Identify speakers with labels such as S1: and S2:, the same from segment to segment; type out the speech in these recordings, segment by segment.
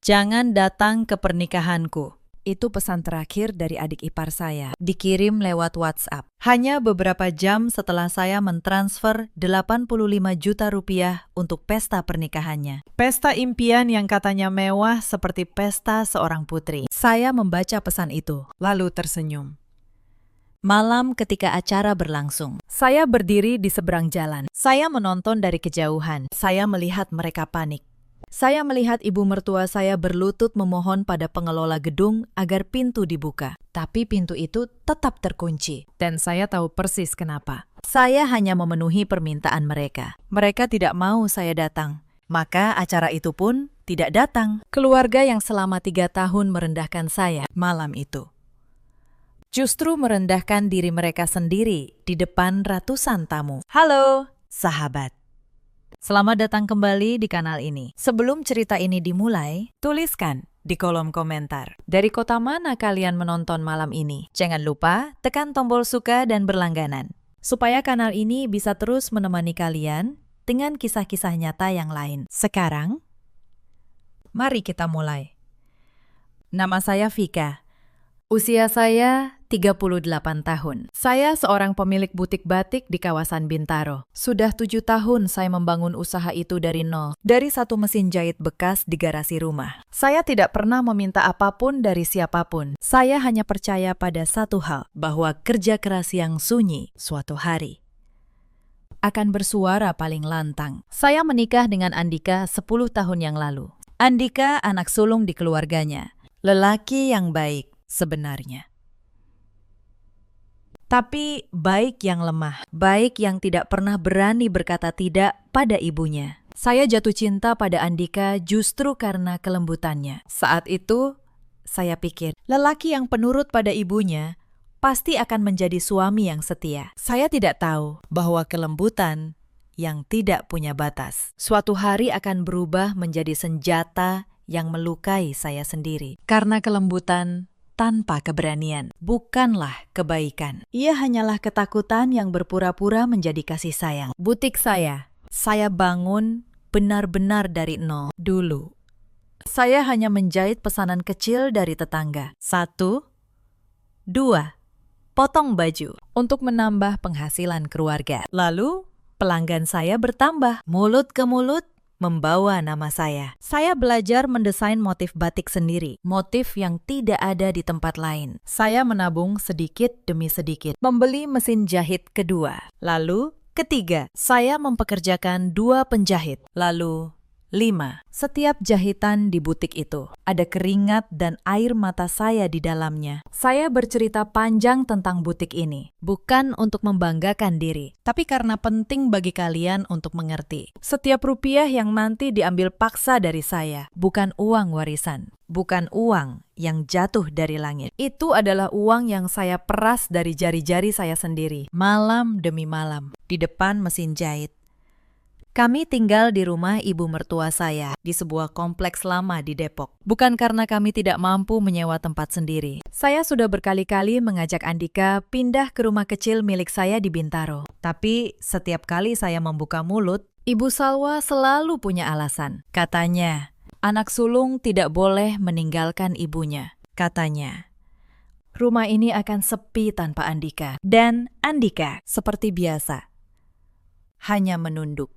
S1: Jangan datang ke pernikahanku.
S2: Itu pesan terakhir dari adik ipar saya, dikirim lewat WhatsApp.
S1: Hanya beberapa jam setelah saya mentransfer 85 juta rupiah untuk pesta pernikahannya. Pesta impian yang katanya mewah seperti pesta seorang putri.
S2: Saya membaca pesan itu, lalu tersenyum.
S1: Malam ketika acara berlangsung,
S2: Saya berdiri di seberang jalan.
S1: saya menonton dari kejauhan.
S2: Saya melihat mereka panik. Saya melihat ibu mertua saya berlutut memohon pada pengelola gedung agar pintu dibuka. Tapi pintu itu tetap terkunci. Dan saya tahu persis kenapa.
S1: Saya hanya memenuhi permintaan mereka. Mereka tidak mau saya datang. Maka acara itu pun tidak datang.
S2: Keluarga yang selama 3 tahun merendahkan saya malam itu justru merendahkan diri mereka sendiri di depan ratusan tamu.
S1: Halo, sahabat. Selamat datang kembali di kanal ini. Sebelum cerita ini dimulai, tuliskan di kolom komentar.
S2: Dari kota mana kalian menonton malam ini?
S1: Jangan lupa tekan tombol suka dan berlangganan,
S2: Supaya kanal ini bisa terus menemani kalian dengan kisah-kisah nyata yang lain.
S1: Sekarang, mari kita mulai. Nama saya Vika.
S2: Usia saya 38 tahun. Saya seorang pemilik butik batik di kawasan Bintaro. Sudah 7 tahun saya membangun usaha itu dari nol. Dari satu mesin jahit bekas di garasi rumah. Saya tidak pernah meminta apapun dari siapapun. Saya hanya percaya pada satu hal, bahwa kerja keras yang sunyi suatu hari akan bersuara paling lantang. Saya menikah dengan Andika 10 tahun yang lalu.
S1: Andika anak sulung di keluarganya. Lelaki yang baik sebenarnya. Tapi baik yang lemah, baik yang tidak pernah berani berkata tidak pada ibunya.
S2: Saya jatuh cinta pada Andika justru karena kelembutannya. Saat itu, saya pikir,
S1: Lelaki yang penurut pada ibunya pasti akan menjadi suami yang setia.
S2: saya tidak tahu
S1: Bahwa kelembutan yang tidak punya batas
S2: suatu hari akan berubah menjadi senjata yang melukai saya sendiri.
S1: karena kelembutan tanpa keberanian bukanlah kebaikan. Ia hanyalah ketakutan yang berpura-pura menjadi kasih sayang.
S2: Butik saya
S1: bangun benar-benar dari nol.
S2: dulu.
S1: Saya hanya menjahit pesanan kecil dari tetangga. 1, 2, potong baju.
S2: Untuk menambah penghasilan keluarga.
S1: Lalu pelanggan saya bertambah. Mulut ke mulut membawa nama saya. Saya belajar mendesain motif batik sendiri. Motif yang tidak ada di tempat lain. Saya menabung sedikit demi sedikit. Membeli mesin jahit kedua. Lalu ketiga. Saya mempekerjakan 2 penjahit. Lalu 5. Setiap jahitan di butik itu ada keringat dan air mata saya di dalamnya. Saya bercerita panjang tentang butik ini, bukan untuk membanggakan diri, tapi karena penting bagi kalian untuk mengerti. Setiap rupiah yang nanti diambil paksa dari saya, bukan uang warisan, bukan uang yang jatuh dari langit. Itu adalah uang yang saya peras dari jari-jari saya sendiri, malam demi malam, di depan mesin jahit. Kami tinggal di rumah ibu mertua saya di sebuah kompleks lama di Depok. Bukan karena kami tidak mampu menyewa tempat sendiri.
S2: Saya sudah berkali-kali mengajak Andika pindah ke rumah kecil milik saya di Bintaro.
S1: Tapi setiap kali saya membuka mulut,
S2: Ibu Salwa selalu punya alasan.
S1: katanya, anak sulung tidak boleh meninggalkan ibunya. Katanya,
S2: Rumah ini akan sepi tanpa Andika.
S1: dan Andika seperti biasa hanya menunduk.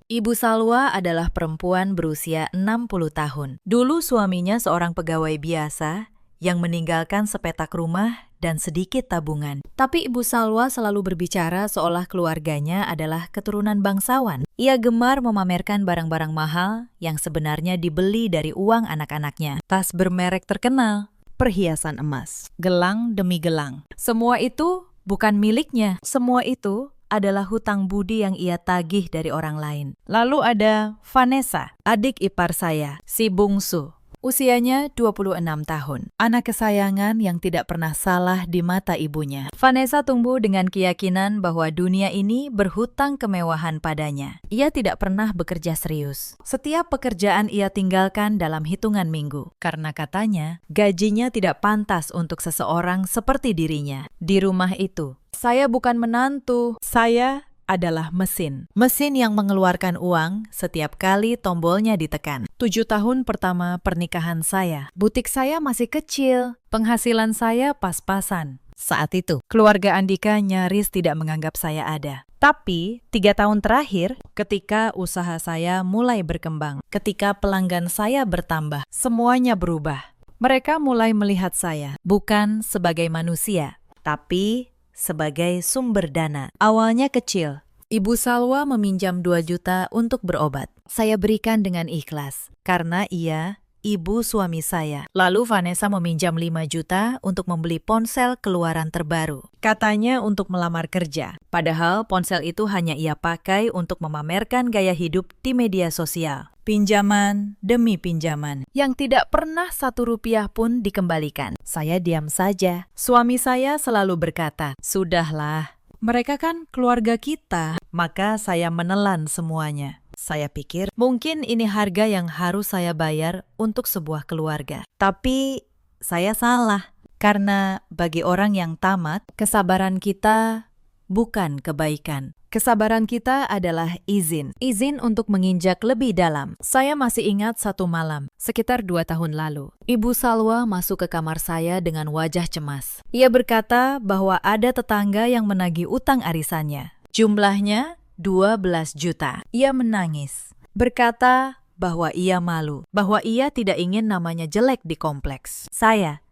S1: Ibu Salwa adalah perempuan berusia 60 tahun. Dulu suaminya seorang pegawai biasa yang meninggalkan sepetak rumah dan sedikit tabungan. Tapi Ibu Salwa selalu berbicara seolah keluarganya adalah keturunan bangsawan. Ia gemar memamerkan barang-barang mahal yang sebenarnya dibeli dari uang anak-anaknya. Tas bermerek terkenal, perhiasan emas, gelang demi gelang. Semua itu bukan miliknya. Semua itu adalah hutang budi yang ia tagih dari orang lain. Lalu ada Vanessa, adik ipar saya, si bungsu. Usianya 26 tahun. Anak kesayangan yang tidak pernah salah di mata ibunya. Vanessa tumbuh dengan keyakinan bahwa dunia ini berhutang kemewahan padanya. Ia tidak pernah bekerja serius. Setiap pekerjaan ia tinggalkan dalam hitungan minggu. Karena katanya, gajinya tidak pantas untuk seseorang seperti dirinya. Di rumah itu, saya bukan menantu, saya
S2: adalah mesin. Mesin yang mengeluarkan uang setiap kali tombolnya ditekan. 7 tahun pertama pernikahan saya, butik saya masih kecil, penghasilan saya pas-pasan. Saat itu, keluarga Andika nyaris tidak menganggap saya ada. Tapi, 3 tahun terakhir, ketika usaha saya mulai berkembang, ketika pelanggan saya bertambah, semuanya berubah. Mereka mulai melihat saya bukan sebagai manusia, tapi sebagai sumber dana. Awalnya kecil. Ibu Salwa meminjam 2 juta untuk berobat. Saya berikan dengan ikhlas, karena ia ibu suami saya. Lalu Vanessa meminjam 5 juta untuk membeli ponsel keluaran terbaru. Katanya untuk melamar kerja. Padahal ponsel itu hanya ia pakai untuk memamerkan gaya hidup di media sosial. Pinjaman demi pinjaman, yang tidak pernah 1 rupiah pun dikembalikan. Saya diam saja. Suami saya selalu berkata, "Sudahlah, mereka kan keluarga kita." Maka saya menelan semuanya. Saya pikir mungkin ini harga yang harus saya bayar untuk sebuah keluarga. Tapi saya salah, karena bagi orang yang tamat, kesabaran kita bukan kebaikan. Kesabaran kita adalah izin untuk menginjak lebih dalam. Saya masih ingat satu malam, sekitar 2 tahun lalu. Ibu Salwa masuk ke kamar saya dengan wajah cemas. Ia berkata bahwa ada tetangga yang menagih utang arisannya. Jumlahnya 12 juta. Ia menangis, berkata bahwa ia malu, bahwa ia tidak ingin namanya jelek di kompleks. Saya,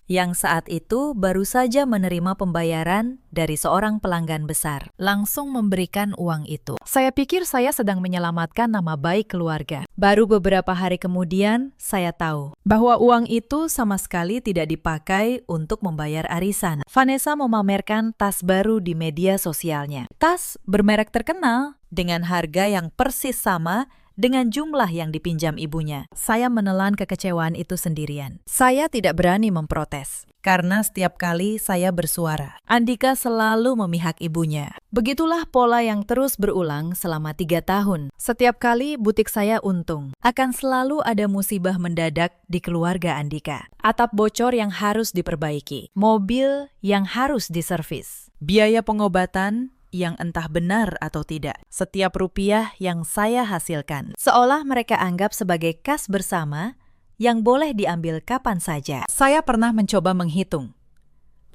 S2: yang saat itu baru saja menerima pembayaran dari seorang pelanggan besar, langsung memberikan uang itu. Saya pikir saya sedang menyelamatkan nama baik keluarga. Baru beberapa hari kemudian, saya tahu bahwa uang itu sama sekali tidak dipakai untuk membayar arisan. Vanessa memamerkan tas baru di media sosialnya. Tas bermerek terkenal, dengan harga yang persis sama dengan jumlah yang dipinjam ibunya. Saya menelan kekecewaan itu sendirian. Saya tidak berani memprotes, karena setiap kali saya bersuara, Andika selalu memihak ibunya. Begitulah pola yang terus berulang selama 3 tahun. Setiap kali butik saya untung, akan selalu ada musibah mendadak di keluarga Andika. Atap bocor yang harus diperbaiki, mobil yang harus diservis, biaya pengobatan yang entah benar atau tidak, setiap rupiah yang saya hasilkan, seolah mereka anggap sebagai kas bersama yang boleh diambil kapan saja. Saya pernah mencoba menghitung.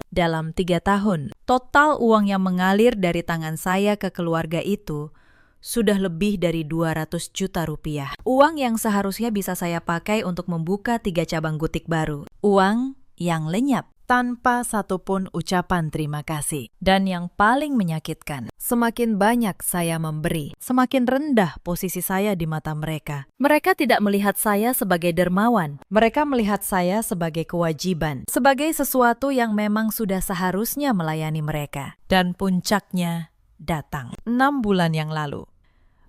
S2: Dalam 3 tahun, total uang yang mengalir dari tangan saya ke keluarga itu sudah lebih dari 200 juta rupiah. Uang yang seharusnya bisa saya pakai untuk membuka 3 cabang butik baru. Uang yang lenyap tanpa satupun ucapan terima kasih. Dan yang paling menyakitkan, semakin banyak saya memberi, semakin rendah posisi saya di mata mereka. Mereka tidak melihat saya sebagai dermawan. Mereka melihat saya sebagai kewajiban, sebagai sesuatu yang memang sudah seharusnya melayani mereka. Dan puncaknya datang 6 bulan yang lalu,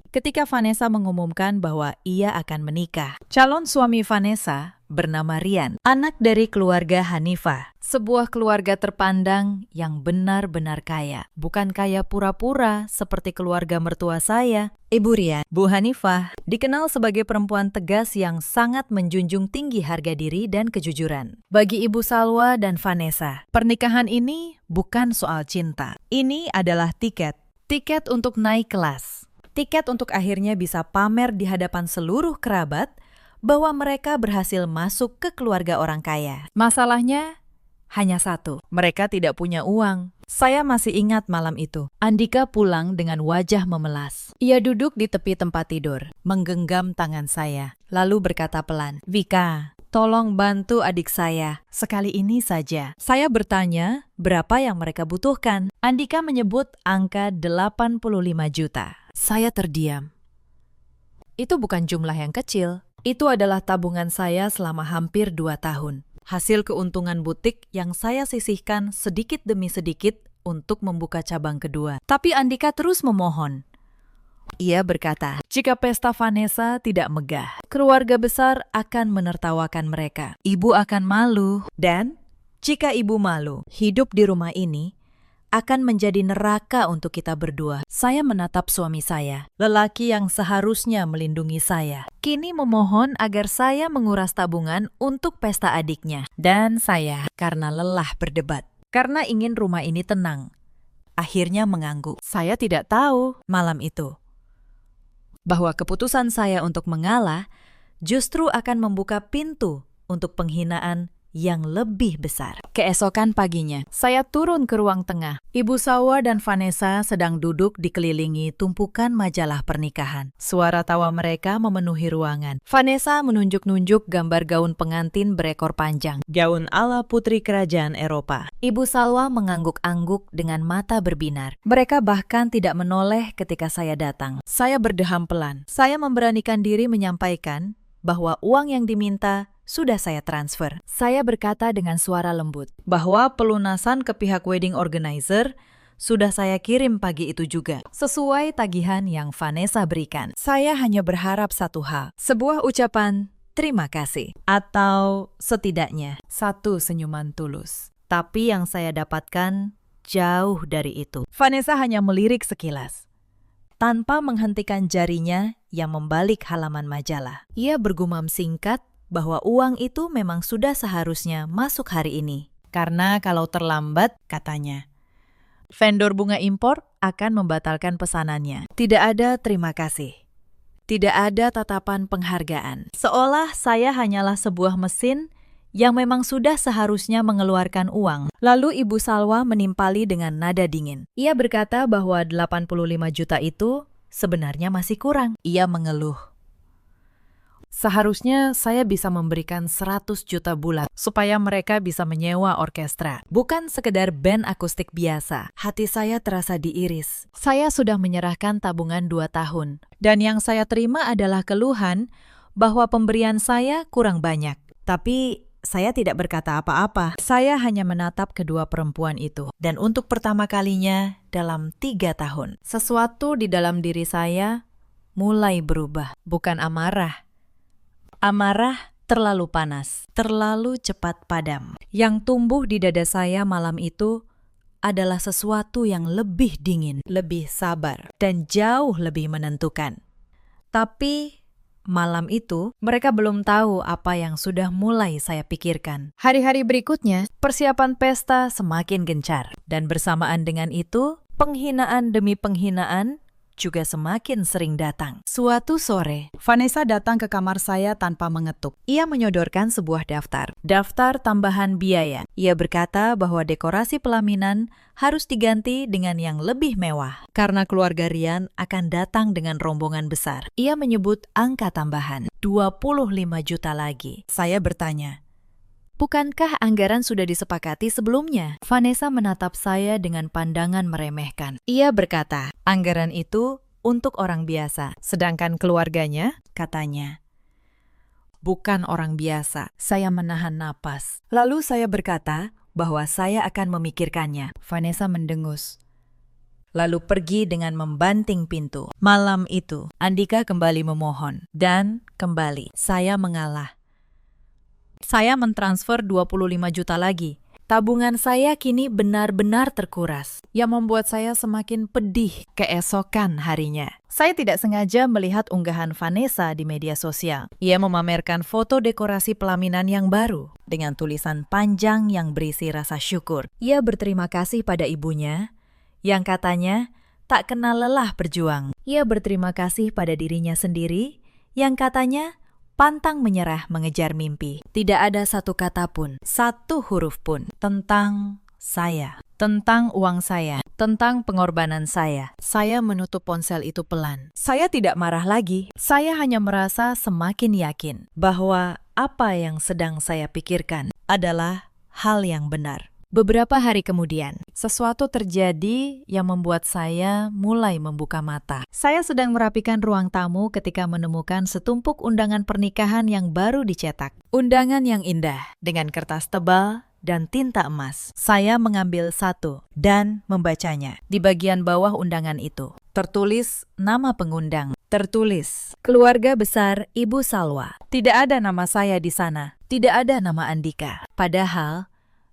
S2: ketika Vanessa mengumumkan bahwa ia akan menikah. Calon suami Vanessa bernama Rian, anak dari keluarga Hanifah, sebuah keluarga terpandang yang benar-benar kaya. Bukan kaya pura-pura seperti keluarga mertua saya. Ibu Rian, Bu Hanifah, dikenal sebagai perempuan tegas yang sangat menjunjung tinggi harga diri dan kejujuran. Bagi Ibu Salwa dan Vanessa, pernikahan ini bukan soal cinta. Ini adalah tiket untuk naik kelas. Tiket untuk akhirnya bisa pamer di hadapan seluruh kerabat bahwa mereka berhasil masuk ke keluarga orang kaya. Masalahnya hanya satu, mereka tidak punya uang. Saya masih ingat malam itu. Andika pulang dengan wajah memelas. Ia duduk di tepi tempat tidur, menggenggam tangan saya, lalu berkata pelan, "Vika, tolong bantu adik saya, sekali ini saja." Saya bertanya, berapa yang mereka butuhkan? Andika menyebut angka 85 juta. Saya terdiam. Itu bukan jumlah yang kecil. Itu adalah tabungan saya selama hampir 2 tahun. Hasil keuntungan butik yang saya sisihkan sedikit demi sedikit untuk membuka cabang kedua. Tapi Andika terus memohon. Ia berkata, jika pesta Vanessa tidak megah, keluarga besar akan menertawakan mereka. Ibu akan malu. Dan jika ibu malu, hidup di rumah ini akan menjadi neraka untuk kita berdua. Saya menatap suami saya, lelaki yang seharusnya melindungi saya. Kini memohon agar saya menguras tabungan untuk pesta adiknya. Dan saya, karena lelah berdebat, karena ingin rumah ini tenang,
S1: akhirnya mengangguk.
S2: Saya tidak tahu.
S1: Malam itu, bahwa keputusan saya untuk mengalah justru akan membuka pintu untuk penghinaan yang lebih besar. Keesokan paginya,
S2: Saya turun ke ruang tengah.
S1: Ibu Salwa dan Vanessa sedang duduk dikelilingi tumpukan majalah pernikahan. Suara tawa mereka memenuhi ruangan. Vanessa menunjuk-nunjuk gambar gaun pengantin berekor panjang. Gaun ala putri kerajaan Eropa. Ibu Salwa mengangguk-angguk dengan mata berbinar. Mereka bahkan tidak menoleh ketika saya datang. Saya berdeham pelan. Saya memberanikan diri menyampaikan bahwa uang yang diminta sudah saya transfer.
S2: Saya berkata dengan suara lembut.
S1: Bahwa pelunasan ke pihak wedding organizer sudah saya kirim pagi itu juga, sesuai tagihan yang Vanessa berikan. Saya hanya berharap satu hal, sebuah ucapan terima kasih, atau setidaknya
S2: Satu senyuman tulus.
S1: tapi yang saya dapatkan jauh dari itu. Vanessa hanya melirik sekilas, tanpa menghentikan jarinya yang membalik halaman majalah. Ia bergumam singkat bahwa uang itu memang sudah seharusnya masuk hari ini. Karena kalau terlambat, katanya, vendor bunga impor akan membatalkan pesanannya. Tidak ada terima kasih. Tidak ada tatapan penghargaan. Seolah saya hanyalah sebuah mesin yang memang sudah seharusnya mengeluarkan uang. Lalu Ibu Salwa menimpali dengan nada dingin. Ia berkata bahwa 85 juta itu sebenarnya masih kurang. Ia mengeluh.
S2: Seharusnya saya bisa memberikan 100 juta bulat
S1: Supaya mereka bisa menyewa orkestra. Bukan sekedar band akustik biasa. Hati saya terasa diiris. Saya sudah menyerahkan tabungan 2 tahun. Dan yang saya terima adalah keluhan bahwa pemberian saya kurang banyak. Tapi saya tidak berkata apa-apa. Saya hanya menatap kedua perempuan itu. Dan untuk pertama kalinya dalam 3 tahun, sesuatu di dalam diri saya mulai berubah. Bukan amarah. Amarah terlalu panas, terlalu cepat padam. Yang tumbuh di dada saya malam itu adalah sesuatu yang lebih dingin, lebih sabar, dan jauh lebih menentukan. Tapi malam itu mereka belum tahu apa yang sudah mulai saya pikirkan. Hari-hari berikutnya, persiapan pesta semakin gencar. Dan bersamaan dengan itu, penghinaan demi penghinaan juga semakin sering datang. Suatu sore, Vanessa datang ke kamar saya tanpa mengetuk. Ia menyodorkan sebuah daftar tambahan biaya. Ia berkata bahwa dekorasi pelaminan harus diganti dengan yang lebih mewah, karena keluarga Rian akan datang dengan rombongan besar. Ia menyebut angka tambahan, 25 juta lagi. Saya bertanya, bukankah anggaran sudah disepakati sebelumnya? Vanessa menatap saya dengan pandangan meremehkan. Ia berkata, anggaran itu untuk orang biasa. Sedangkan keluarganya, katanya, bukan orang biasa. Saya menahan napas. Lalu saya berkata bahwa saya akan memikirkannya. Vanessa mendengus. Lalu pergi dengan membanting pintu. Malam itu, Andika kembali memohon. Dan kembali, saya mengalah. Saya mentransfer 25 juta lagi. Tabungan saya kini benar-benar terkuras, yang membuat saya semakin pedih keesokan harinya. Saya tidak sengaja melihat unggahan Vanessa di media sosial. Ia memamerkan foto dekorasi pelaminan yang baru, dengan tulisan panjang yang berisi rasa syukur. Ia berterima kasih pada ibunya, yang katanya tak kenal lelah berjuang. Ia berterima kasih pada dirinya sendiri, yang katanya pantang menyerah mengejar mimpi. Tidak ada satu kata pun, satu huruf pun tentang saya, tentang uang saya, tentang pengorbanan saya. Saya menutup ponsel itu pelan. Saya tidak marah lagi. Saya hanya merasa semakin yakin bahwa apa yang sedang saya pikirkan adalah hal yang benar. Beberapa hari kemudian, sesuatu terjadi yang membuat saya mulai membuka mata. Saya sedang merapikan ruang tamu ketika menemukan setumpuk undangan pernikahan yang baru dicetak. Undangan yang indah, dengan kertas tebal dan tinta emas. Saya mengambil satu dan membacanya. Di bagian bawah undangan itu, tertulis nama pengundang. Tertulis, keluarga besar Ibu Salwa. Tidak ada nama saya di sana. Tidak ada nama Andika. Padahal,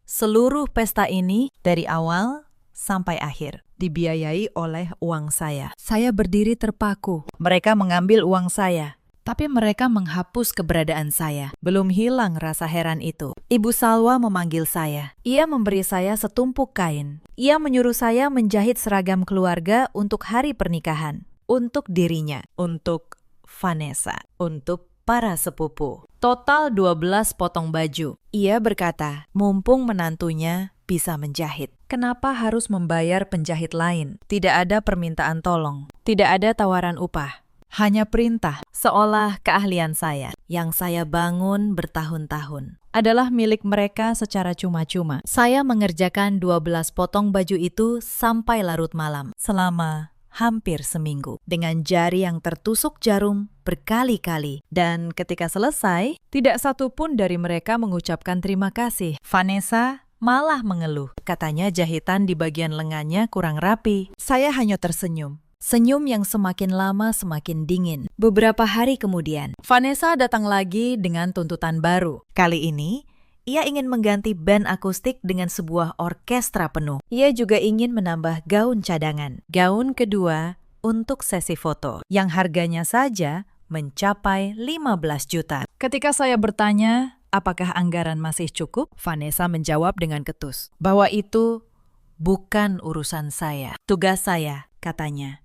S1: seluruh pesta ini dari awal sampai akhir dibiayai oleh uang saya. Saya berdiri terpaku. Mereka mengambil uang saya,
S2: tapi mereka menghapus keberadaan saya. Belum hilang rasa heran itu. Ibu Salwa memanggil saya. Ia memberi saya setumpuk kain. Ia menyuruh saya menjahit seragam keluarga untuk hari pernikahan. Untuk dirinya, untuk Vanessa, untuk para sepupu. Total 12 potong baju. Ia berkata, mumpung menantunya bisa menjahit, kenapa harus membayar penjahit lain? Tidak ada permintaan tolong, tidak ada tawaran upah. Hanya perintah, seolah keahlian saya, yang saya bangun bertahun-tahun, adalah milik mereka secara cuma-cuma. Saya mengerjakan 12 potong baju itu sampai larut malam, selama hampir seminggu, dengan jari yang tertusuk jarum berkali-kali. Dan ketika selesai, tidak satu pun dari mereka mengucapkan terima kasih. Vanessa malah mengeluh, katanya jahitan di bagian lengannya kurang rapi. Saya hanya tersenyum. Senyum yang semakin lama semakin dingin. Beberapa hari kemudian, Vanessa datang lagi dengan tuntutan baru. Kali ini, ia ingin mengganti band akustik dengan sebuah orkestra penuh. Ia juga ingin menambah gaun cadangan. Gaun kedua untuk sesi foto, yang harganya saja mencapai 15 juta. Ketika saya bertanya, apakah anggaran masih cukup? Vanessa menjawab dengan ketus, bahwa itu bukan urusan saya. Tugas saya, katanya,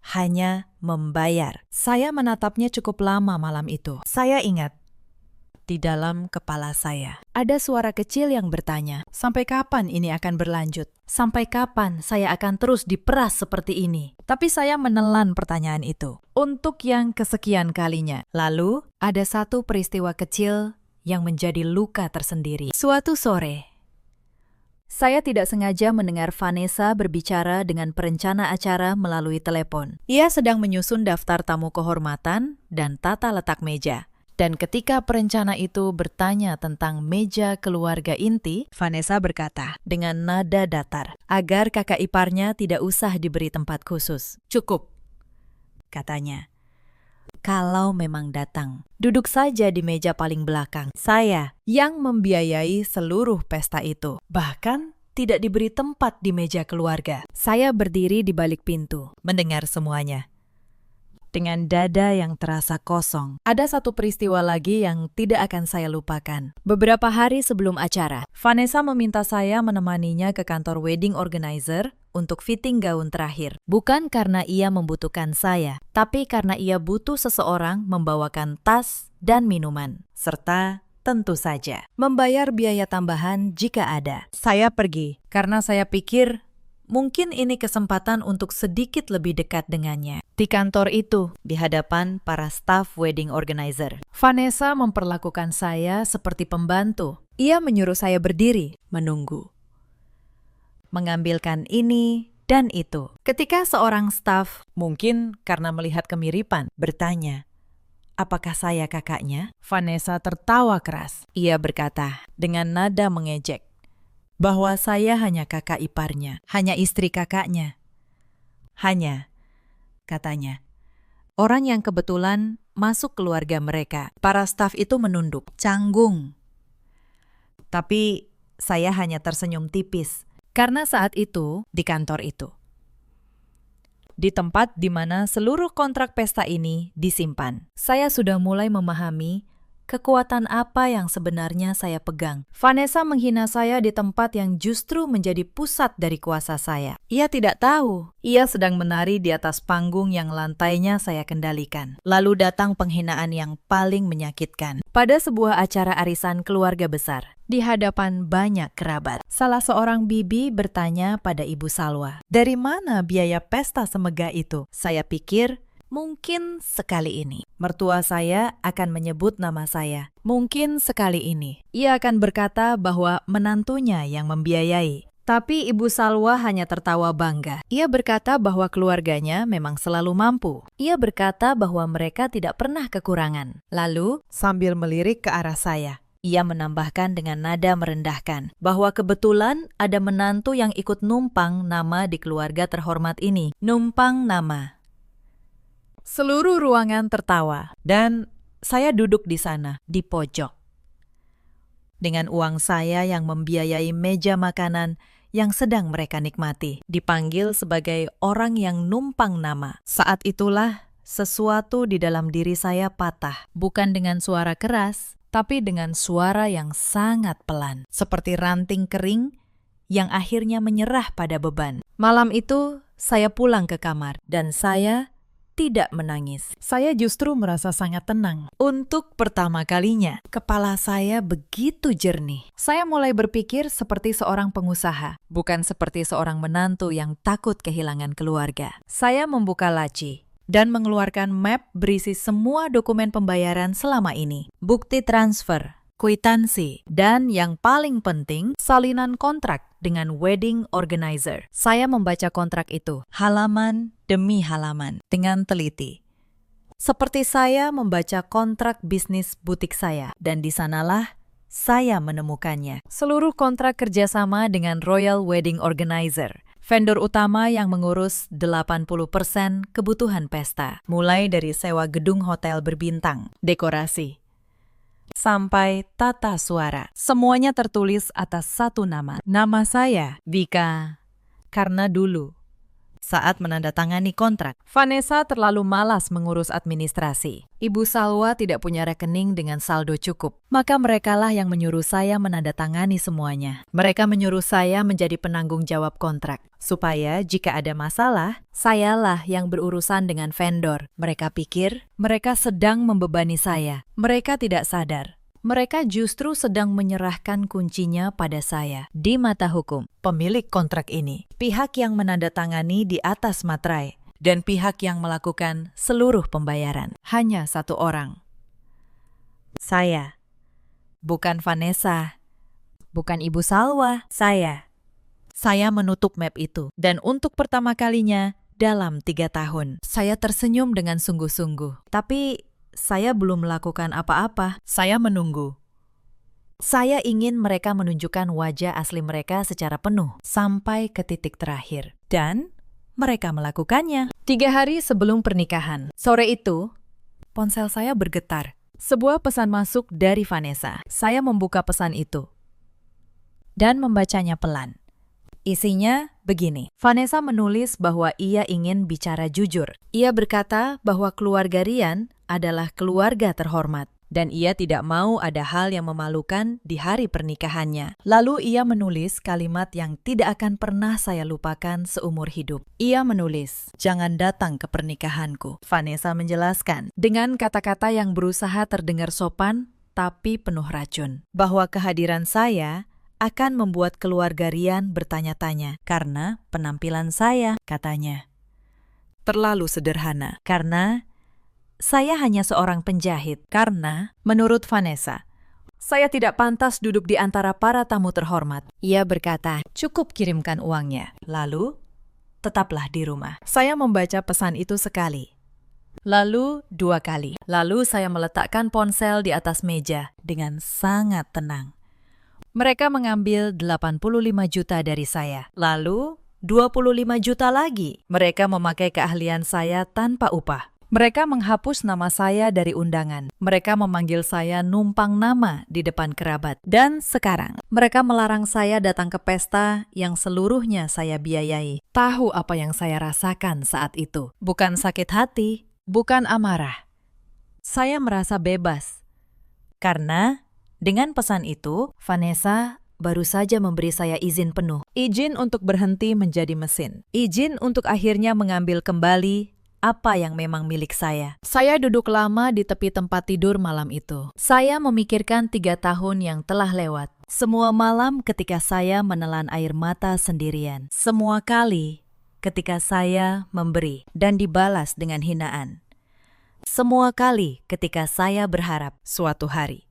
S2: hanya membayar. Saya menatapnya cukup lama malam itu. Saya ingat, di dalam kepala saya ada suara kecil yang bertanya, sampai kapan ini akan berlanjut? Sampai kapan saya akan terus diperas seperti ini? Tapi saya menelan pertanyaan itu untuk yang kesekian kalinya. Lalu, ada satu peristiwa kecil yang menjadi luka tersendiri. Suatu sore, saya tidak sengaja mendengar Vanessa berbicara dengan perencana acara melalui telepon. Ia sedang menyusun daftar tamu kehormatan dan tata letak meja. Dan ketika perencana itu bertanya tentang meja keluarga inti, Vanessa berkata dengan nada datar, agar kakak iparnya tidak usah diberi tempat khusus. Cukup, katanya. Kalau memang datang, duduk saja di meja paling belakang. Saya yang membiayai seluruh pesta itu. Bahkan tidak diberi tempat di meja keluarga. Saya berdiri di balik pintu, mendengar semuanya. Dengan dada yang terasa kosong. Ada satu peristiwa lagi yang tidak akan saya lupakan. Beberapa hari sebelum acara, Vanessa meminta saya menemaninya ke kantor wedding organizer untuk fitting gaun terakhir. Bukan karena ia membutuhkan saya, tapi karena ia butuh seseorang membawakan tas dan minuman, serta tentu saja membayar biaya tambahan jika ada. Saya pergi karena saya pikir mungkin ini kesempatan untuk sedikit lebih dekat dengannya. Di kantor itu, di hadapan para staf wedding organizer, Vanessa memperlakukan saya seperti pembantu. Ia menyuruh saya berdiri, menunggu, mengambilkan ini dan itu. Ketika seorang staf, mungkin karena melihat kemiripan, bertanya, apakah saya kakaknya? Vanessa tertawa keras. Ia berkata dengan nada mengejek, bahwa saya hanya kakak iparnya, hanya istri kakaknya. Hanya, katanya, orang yang kebetulan masuk keluarga mereka. Para staf itu menunduk, canggung. Tapi saya hanya tersenyum tipis, karena saat itu di kantor itu, di tempat di mana seluruh kontrak pesta ini disimpan, saya sudah mulai memahami kekuatan apa yang sebenarnya saya pegang. Vanessa menghina saya di tempat yang justru menjadi pusat dari kuasa saya. Ia tidak tahu, ia sedang menari di atas panggung yang lantainya saya kendalikan. Lalu datang penghinaan yang paling menyakitkan. Pada sebuah acara arisan keluarga besar, di hadapan banyak kerabat, salah seorang bibi bertanya pada Ibu Salwa, dari mana biaya pesta semegah itu? Saya pikir, mungkin sekali ini mertua saya akan menyebut nama saya. Mungkin sekali ini ia akan berkata bahwa menantunya yang membiayai. Tapi Ibu Salwa hanya tertawa bangga. Ia berkata bahwa keluarganya memang selalu mampu. Ia berkata bahwa mereka tidak pernah kekurangan. Lalu, sambil melirik ke arah saya, ia menambahkan dengan nada merendahkan bahwa kebetulan ada menantu yang ikut numpang nama di keluarga terhormat ini. Numpang nama. Seluruh ruangan tertawa, dan saya duduk di sana, di pojok. Dengan uang saya yang membiayai meja makanan yang sedang mereka nikmati, dipanggil sebagai orang yang numpang nama. Saat itulah
S1: sesuatu di dalam diri saya patah. Bukan dengan suara keras, tapi dengan suara yang sangat pelan. Seperti ranting kering yang akhirnya menyerah pada beban. Malam itu, saya pulang ke kamar dan saya tidak menangis.
S2: Saya justru merasa sangat tenang.
S1: Untuk pertama kalinya, kepala saya begitu jernih. Saya mulai berpikir seperti seorang pengusaha, bukan seperti seorang menantu yang takut kehilangan keluarga. Saya membuka laci dan mengeluarkan map berisi semua dokumen pembayaran selama ini. Bukti transfer, kwitansi, dan yang paling penting, salinan kontrak dengan wedding organizer. Saya membaca kontrak itu, halaman demi halaman, dengan teliti. Seperti saya membaca kontrak bisnis butik saya, dan di sanalah saya menemukannya. Seluruh kontrak kerjasama dengan Royal Wedding Organizer, vendor utama yang mengurus 80% kebutuhan pesta, mulai dari sewa gedung hotel berbintang, dekorasi, sampai tata suara. Semuanya tertulis atas satu nama. Nama saya, Vika. Karena dulu, saat menandatangani kontrak, Vanessa terlalu malas mengurus administrasi. Ibu Salwa tidak punya rekening dengan saldo cukup. Maka merekalah yang menyuruh saya menandatangani semuanya. Mereka menyuruh saya menjadi penanggung jawab kontrak. Supaya jika ada masalah, sayalah yang berurusan dengan vendor. Mereka pikir mereka sedang membebani saya. Mereka tidak sadar. Mereka justru sedang menyerahkan kuncinya pada saya. Di mata hukum, pemilik kontrak ini, pihak yang menandatangani di atas materai, dan pihak yang melakukan seluruh pembayaran. Hanya satu orang. Saya. Bukan Vanessa. Bukan Ibu Salwa. Saya. Saya menutup map itu. Dan untuk pertama kalinya dalam 3 tahun, saya tersenyum dengan sungguh-sungguh. Tapi saya belum melakukan apa-apa. Saya menunggu. Saya ingin mereka menunjukkan wajah asli mereka secara penuh sampai ke titik terakhir. Dan mereka melakukannya. 3 hari sebelum pernikahan. Sore itu, ponsel saya bergetar. Sebuah pesan masuk dari Vanessa. Saya membuka pesan itu dan membacanya pelan. Isinya begini. Vanessa menulis bahwa ia ingin bicara jujur. Ia berkata bahwa keluarga Rian adalah keluarga terhormat dan ia tidak mau ada hal yang memalukan di hari pernikahannya. Lalu ia menulis kalimat yang tidak akan pernah saya lupakan seumur hidup. Ia menulis, "Jangan datang ke pernikahanku." Vanessa menjelaskan dengan kata-kata yang berusaha terdengar sopan tapi penuh racun, bahwa kehadiran saya akan membuat keluarga Rian bertanya-tanya karena penampilan saya, katanya, terlalu sederhana. Karena saya hanya seorang penjahit. Karena, menurut Vanessa, saya tidak pantas duduk di antara para tamu terhormat. Ia berkata, cukup kirimkan uangnya. Lalu, tetaplah di rumah. Saya membaca pesan itu sekali. Lalu 2 kali. Lalu saya meletakkan ponsel di atas meja dengan sangat tenang. Mereka mengambil 85 juta dari saya. Lalu 25 juta lagi. Mereka memakai keahlian saya tanpa upah. Mereka menghapus nama saya dari undangan. Mereka memanggil saya numpang nama di depan kerabat. Dan sekarang, mereka melarang saya datang ke pesta yang seluruhnya saya biayai. Tahu apa yang saya rasakan saat itu? Bukan sakit hati, bukan amarah. Saya merasa bebas. Karena dengan pesan itu, Vanessa baru saja memberi saya izin penuh. Izin untuk berhenti menjadi mesin. Izin untuk akhirnya mengambil kembali apa yang memang milik saya. Saya duduk lama di tepi tempat tidur malam itu. Saya memikirkan 3 tahun yang telah lewat. Semua malam ketika saya menelan air mata sendirian. Semua kali ketika saya memberi dan dibalas dengan hinaan. Semua kali ketika saya berharap suatu hari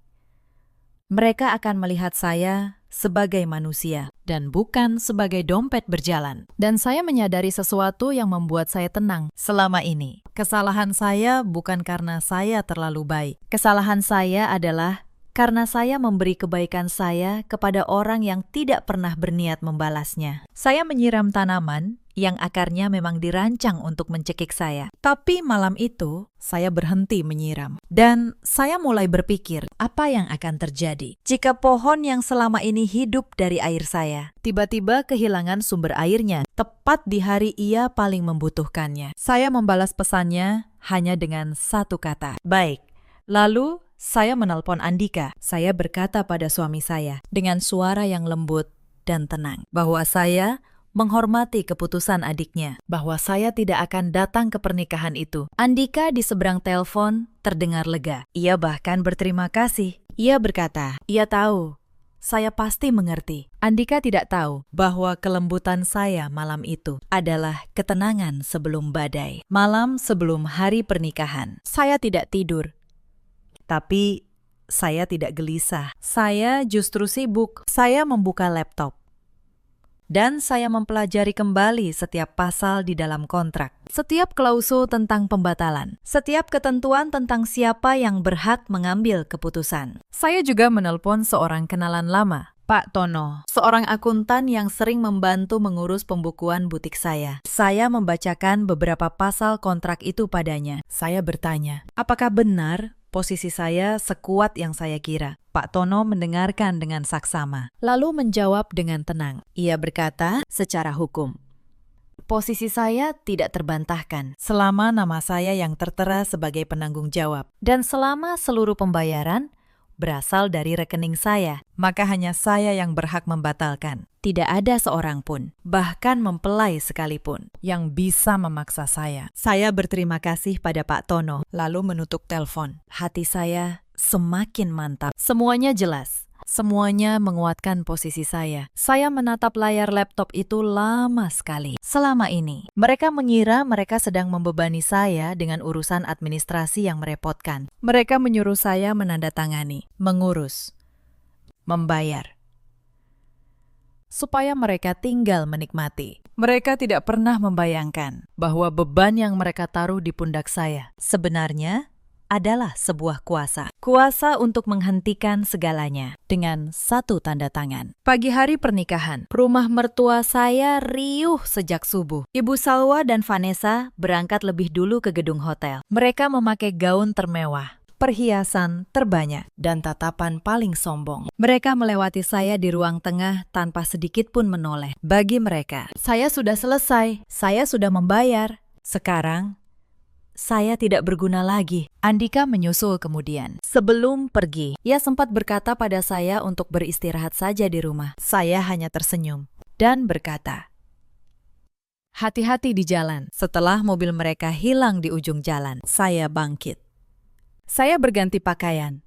S1: mereka akan melihat saya sebagai manusia dan bukan sebagai dompet berjalan. Dan saya menyadari sesuatu yang membuat saya tenang selama ini. Kesalahan saya bukan karena saya terlalu baik. Kesalahan saya adalah karena saya memberi kebaikan saya kepada orang yang tidak pernah berniat membalasnya. Saya menyiram tanaman yang akarnya memang dirancang untuk mencekik saya.
S2: Tapi malam itu, saya berhenti menyiram. Dan saya mulai berpikir, apa yang akan terjadi
S1: Jika pohon yang selama ini hidup dari air saya,
S2: tiba-tiba kehilangan sumber airnya, tepat di hari ia paling membutuhkannya. Saya membalas pesannya hanya dengan satu kata,
S1: baik.
S2: Lalu, saya menelpon Andika. Saya berkata pada suami saya dengan suara yang lembut dan tenang
S1: Bahwa saya menghormati keputusan adiknya.
S2: bahwa saya tidak akan datang ke pernikahan itu.
S1: Andika di seberang telepon terdengar lega. Ia bahkan berterima kasih. Ia berkata, ia tahu, saya pasti mengerti.
S2: Andika tidak tahu
S1: Bahwa kelembutan saya malam itu adalah ketenangan sebelum badai. Malam sebelum hari pernikahan.
S2: saya tidak tidur.
S1: Tapi saya tidak gelisah.
S2: Saya justru sibuk.
S1: Saya membuka laptop. Dan saya mempelajari kembali setiap pasal di dalam kontrak.
S2: Setiap klausul tentang pembatalan.
S1: Setiap ketentuan tentang siapa yang berhak mengambil keputusan.
S2: Saya juga menelpon seorang kenalan lama, Pak Tono, seorang akuntan yang sering membantu mengurus pembukuan butik saya.
S1: Saya membacakan beberapa pasal kontrak itu padanya.
S2: Saya bertanya,
S1: Apakah benar posisi saya sekuat yang saya kira? Pak Tono mendengarkan dengan saksama.
S2: lalu menjawab dengan tenang.
S1: Ia berkata, secara hukum, posisi saya tidak terbantahkan
S2: Selama nama saya yang tertera sebagai penanggung jawab,
S1: dan selama seluruh pembayaran berasal dari rekening saya,
S2: maka hanya saya yang berhak membatalkan,
S1: tidak ada seorang pun, bahkan mempelai sekalipun.
S2: yang bisa memaksa saya.
S1: Saya berterima kasih pada Pak Tono.
S2: Lalu menutup telepon.
S1: Hati saya semakin mantap.
S2: Semuanya jelas. Semuanya menguatkan posisi saya. Saya menatap layar laptop itu lama sekali.
S1: Selama ini, mereka mengira mereka sedang membebani saya dengan urusan administrasi yang merepotkan.
S2: Mereka menyuruh saya menandatangani, mengurus, membayar, supaya mereka tinggal menikmati. Mereka tidak pernah membayangkan bahwa beban yang mereka taruh di pundak saya
S1: Sebenarnya adalah sebuah kuasa. Kuasa untuk menghentikan segalanya
S2: dengan satu tanda tangan.
S1: Pagi hari pernikahan, rumah mertua saya riuh sejak subuh. Ibu Salwa dan Vanessa berangkat lebih dulu ke gedung hotel. Mereka memakai gaun termewah, perhiasan terbanyak,
S2: Dan tatapan paling sombong.
S1: mereka melewati saya di ruang tengah tanpa sedikit pun menoleh. Bagi mereka,
S2: Saya sudah selesai.
S1: saya sudah membayar. Sekarang, saya tidak berguna lagi.
S2: Andika menyusul kemudian.
S1: Sebelum pergi, ia sempat berkata pada saya untuk beristirahat saja di rumah. Saya hanya tersenyum dan berkata,
S2: Hati-hati di jalan.
S1: setelah mobil mereka hilang di ujung jalan, saya bangkit. Saya berganti pakaian.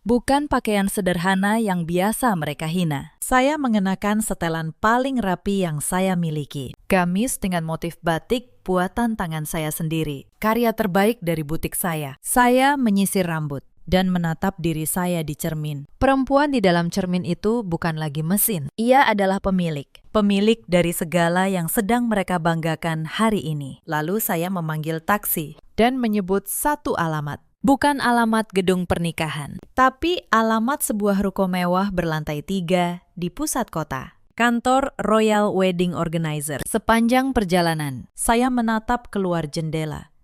S1: Bukan pakaian sederhana yang biasa mereka hina. Saya mengenakan setelan paling rapi yang saya miliki. Gamis dengan motif batik buatan tangan saya sendiri. Karya terbaik dari butik saya. Saya menyisir rambut dan menatap diri saya di cermin. Perempuan di dalam cermin itu bukan lagi mesin. Ia adalah pemilik. Pemilik dari segala yang sedang mereka banggakan hari ini. Lalu saya memanggil taksi
S2: Dan menyebut satu alamat.
S1: bukan alamat gedung pernikahan, tapi alamat sebuah ruko mewah berlantai 3 di pusat kota. Kantor Royal Wedding Organizer. Sepanjang perjalanan, saya menatap keluar jendela.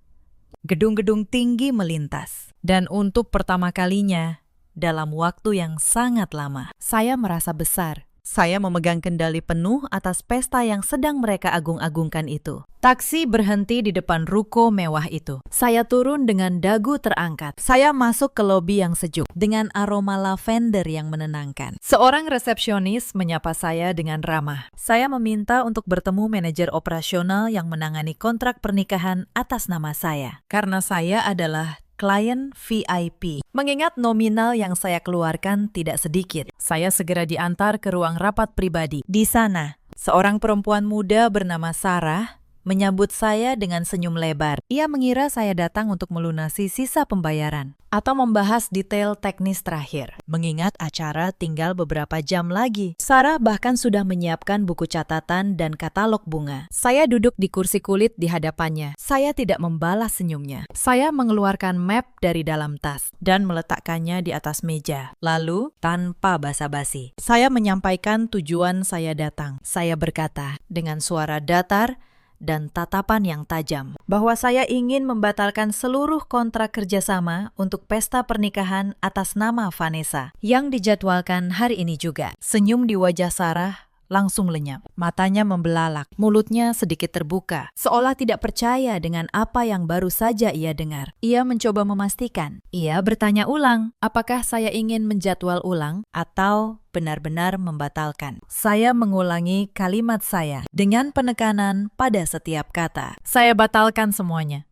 S1: Gedung-gedung tinggi melintas. Dan untuk pertama kalinya, dalam waktu yang sangat lama, saya merasa besar. Saya memegang kendali penuh atas pesta yang sedang mereka agung-agungkan itu. Taksi berhenti di depan ruko mewah itu. Saya turun dengan dagu terangkat. Saya masuk ke lobi yang sejuk dengan aroma lavender yang menenangkan. Seorang resepsionis menyapa saya dengan ramah. Saya meminta untuk bertemu manajer operasional yang menangani kontrak pernikahan atas nama saya. Karena saya adalah klien VIP. Mengingat nominal yang saya keluarkan tidak sedikit, saya segera diantar ke ruang rapat pribadi. Di sana, seorang perempuan muda bernama Sarah menyambut saya dengan senyum lebar.
S2: Ia mengira saya datang untuk melunasi sisa pembayaran atau membahas detail teknis terakhir.
S1: Mengingat acara tinggal beberapa jam lagi, Sarah bahkan sudah menyiapkan buku catatan dan katalog bunga.
S2: Saya duduk di kursi kulit di hadapannya.
S1: Saya tidak membalas senyumnya.
S2: Saya mengeluarkan map dari dalam tas
S1: Dan meletakkannya di atas meja. Lalu, tanpa basa-basi, saya menyampaikan tujuan saya datang. Saya berkata dengan suara datar dan tatapan yang tajam bahwa saya ingin membatalkan seluruh kontrak kerjasama untuk pesta pernikahan atas nama Vanessa yang dijadwalkan hari ini juga. Senyum di wajah Sarah langsung lenyap. Matanya membelalak, mulutnya sedikit terbuka, seolah tidak percaya dengan apa yang baru saja ia dengar. Ia mencoba memastikan. Ia bertanya ulang,
S2: apakah saya ingin menjadwal ulang
S1: atau benar-benar membatalkan. Saya mengulangi kalimat saya dengan penekanan pada setiap kata.
S2: Saya batalkan semuanya.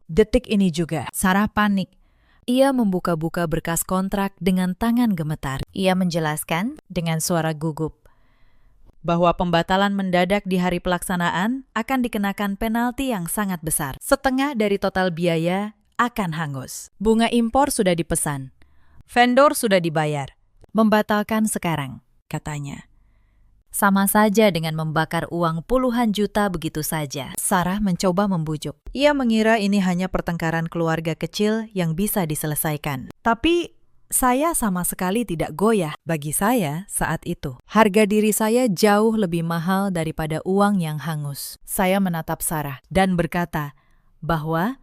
S1: Detik ini juga, Sarah panik. Ia membuka-buka berkas kontrak dengan tangan gemetar. Ia menjelaskan dengan suara gugup bahwa pembatalan mendadak di hari pelaksanaan akan dikenakan penalti yang sangat besar. Setengah dari total biaya akan hangus. Bunga impor sudah dipesan. Vendor sudah dibayar. Membatalkan sekarang, katanya. Sama saja dengan membakar uang puluhan juta begitu saja. Sarah mencoba membujuk. Ia mengira ini hanya pertengkaran keluarga kecil yang bisa diselesaikan. Tapi saya sama sekali tidak goyah. Bagi saya saat itu, harga diri saya jauh lebih mahal daripada uang yang hangus. Saya menatap Sarah dan berkata bahwa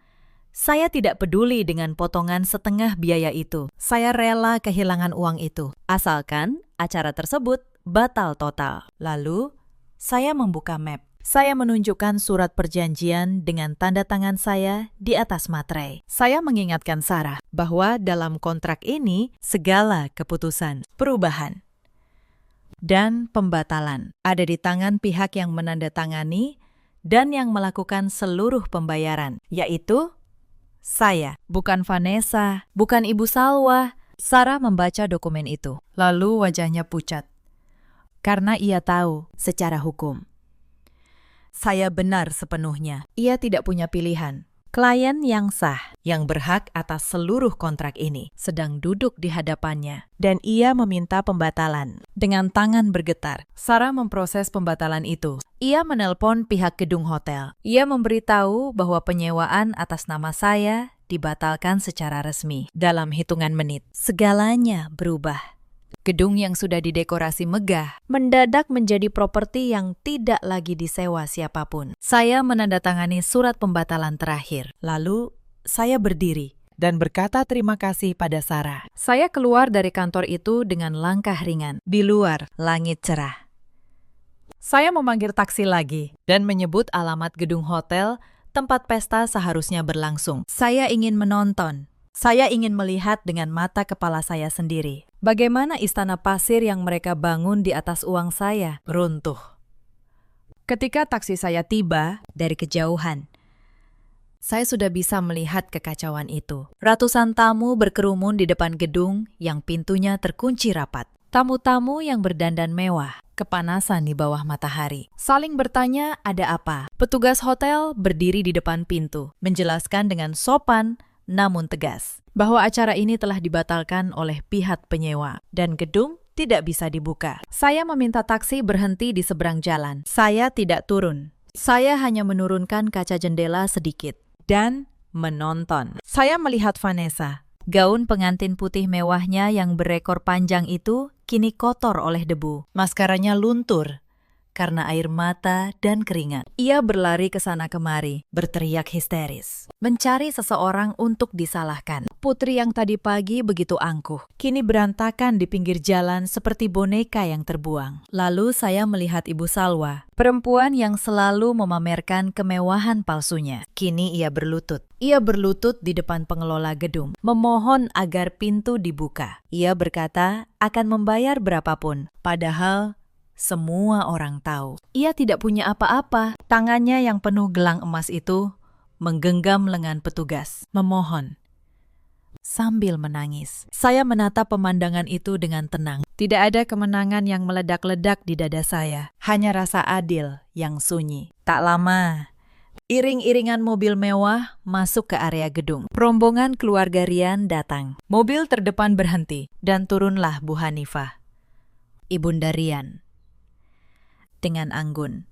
S1: saya tidak peduli dengan potongan setengah biaya itu. Saya rela kehilangan uang itu, asalkan acara tersebut batal total. Lalu, saya membuka map. Saya menunjukkan surat perjanjian dengan tanda tangan saya di atas materai. Saya mengingatkan Sarah bahwa dalam kontrak ini segala keputusan, perubahan, dan pembatalan ada di tangan pihak yang menandatangani dan yang melakukan seluruh pembayaran, yaitu saya, bukan Vanessa, bukan Ibu Salwa. Sarah membaca dokumen itu, lalu wajahnya pucat. Karena ia tahu secara hukum saya benar sepenuhnya. Ia tidak punya pilihan. Klien yang sah, yang berhak atas seluruh kontrak ini, sedang duduk di hadapannya. Dan ia meminta pembatalan. Dengan tangan bergetar, Sarah memproses pembatalan itu. Ia menelpon pihak gedung hotel. Ia memberitahu bahwa penyewaan atas nama saya dibatalkan secara resmi. Dalam hitungan menit, segalanya berubah. Gedung yang sudah didekorasi megah mendadak menjadi properti yang tidak lagi disewa siapapun. Saya menandatangani surat pembatalan terakhir. Lalu, saya berdiri dan berkata terima kasih pada Sarah. Saya keluar dari kantor itu dengan langkah ringan. Di luar, langit cerah. Saya memanggil taksi lagi dan menyebut alamat gedung hotel tempat pesta seharusnya berlangsung. Saya ingin menonton. Saya ingin melihat dengan mata kepala saya sendiri bagaimana istana pasir yang mereka bangun di atas uang saya runtuh. Ketika taksi saya tiba dari kejauhan, saya sudah bisa melihat kekacauan itu. Ratusan tamu berkerumun di depan gedung yang pintunya terkunci rapat. Tamu-tamu yang berdandan mewah, kepanasan di bawah matahari. Saling bertanya ada apa. Petugas hotel berdiri di depan pintu, menjelaskan dengan sopan namun tegas bahwa acara ini telah dibatalkan oleh pihak penyewa dan gedung tidak bisa dibuka. Saya meminta taksi berhenti di seberang jalan. Saya tidak turun. Saya hanya menurunkan kaca jendela sedikit dan menonton. Saya melihat Vanessa. Gaun pengantin putih mewahnya yang berekor panjang itu kini kotor oleh debu. Maskaranya luntur karena air mata dan keringat. Ia berlari ke sana kemari, berteriak histeris, mencari seseorang untuk disalahkan. Putri yang tadi pagi begitu angkuh, kini berantakan di pinggir jalan seperti boneka yang terbuang. Lalu saya melihat Ibu Salwa, perempuan yang selalu memamerkan kemewahan palsunya. Kini ia berlutut. Ia berlutut di depan pengelola gedung, memohon agar pintu dibuka. Ia berkata akan membayar berapapun, padahal semua orang tahu. Ia tidak punya apa-apa. Tangannya yang penuh gelang emas itu menggenggam lengan petugas, memohon. Sambil menangis, saya menatap pemandangan itu dengan tenang. Tidak ada kemenangan yang meledak-ledak di dada saya. Hanya rasa adil yang sunyi. Tak lama, Iring-iringan mobil mewah masuk ke area gedung. Rombongan keluarga Rian datang. Mobil terdepan berhenti dan turunlah Bu Hanifah, Ibunda Rian, dengan anggun.